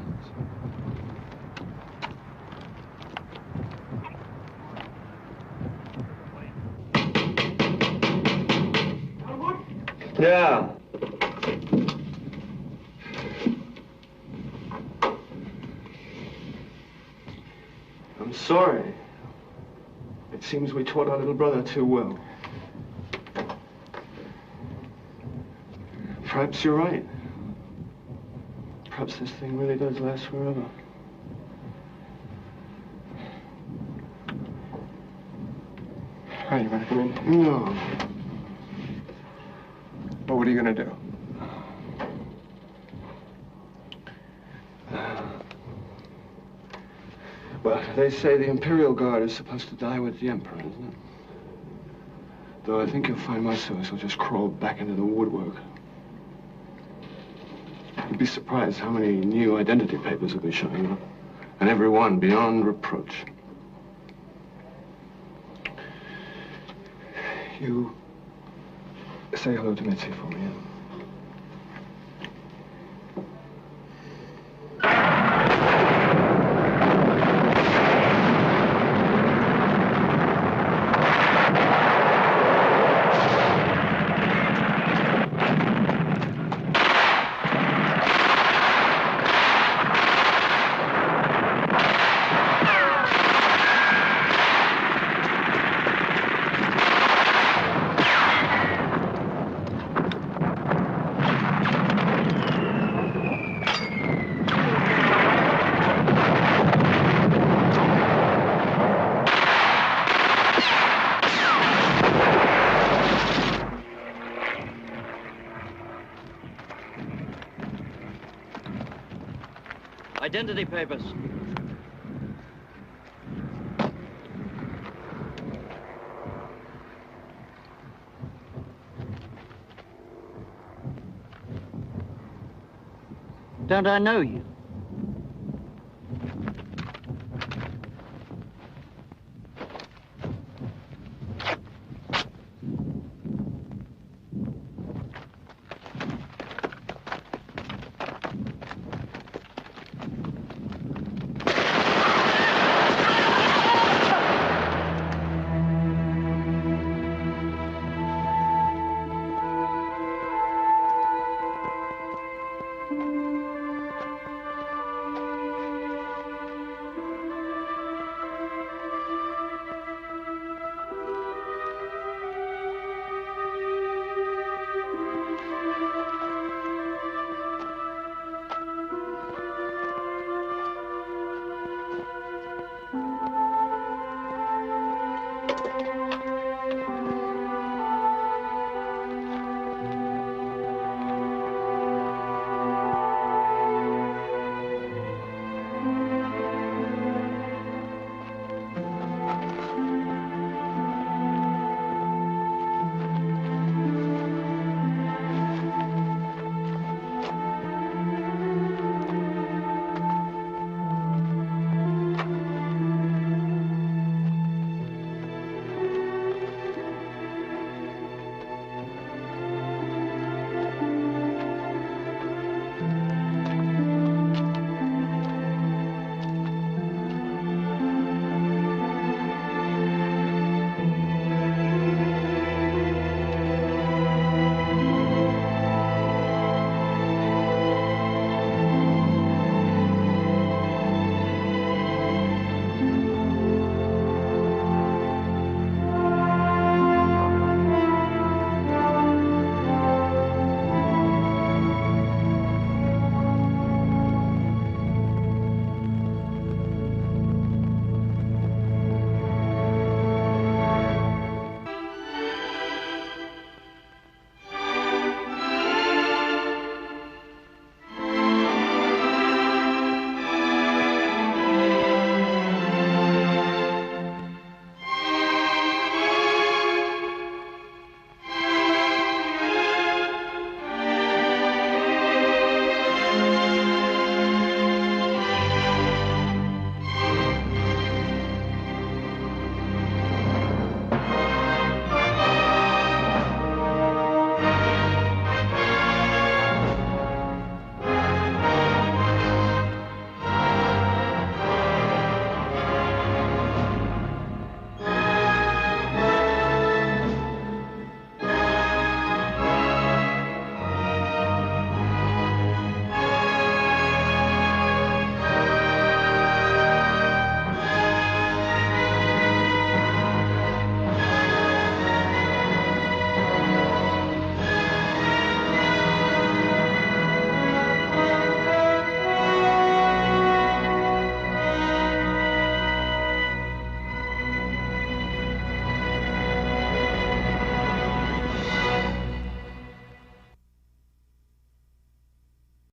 D: Yeah. I'm sorry. It seems we taught our little brother too well. Perhaps you're right. Perhaps this thing really does last forever. Are you ready to come in? No. Well, what are you going to do? Well, they say the Imperial Guard is supposed to die with the Emperor, isn't it? Though I think you'll find my service will just crawl back into the woodwork. You'd be surprised how many new identity papers will be showing up. And every one beyond reproach. You say hello to Mitzi for me, yeah?
E: Identity papers.
L: Don't I know you?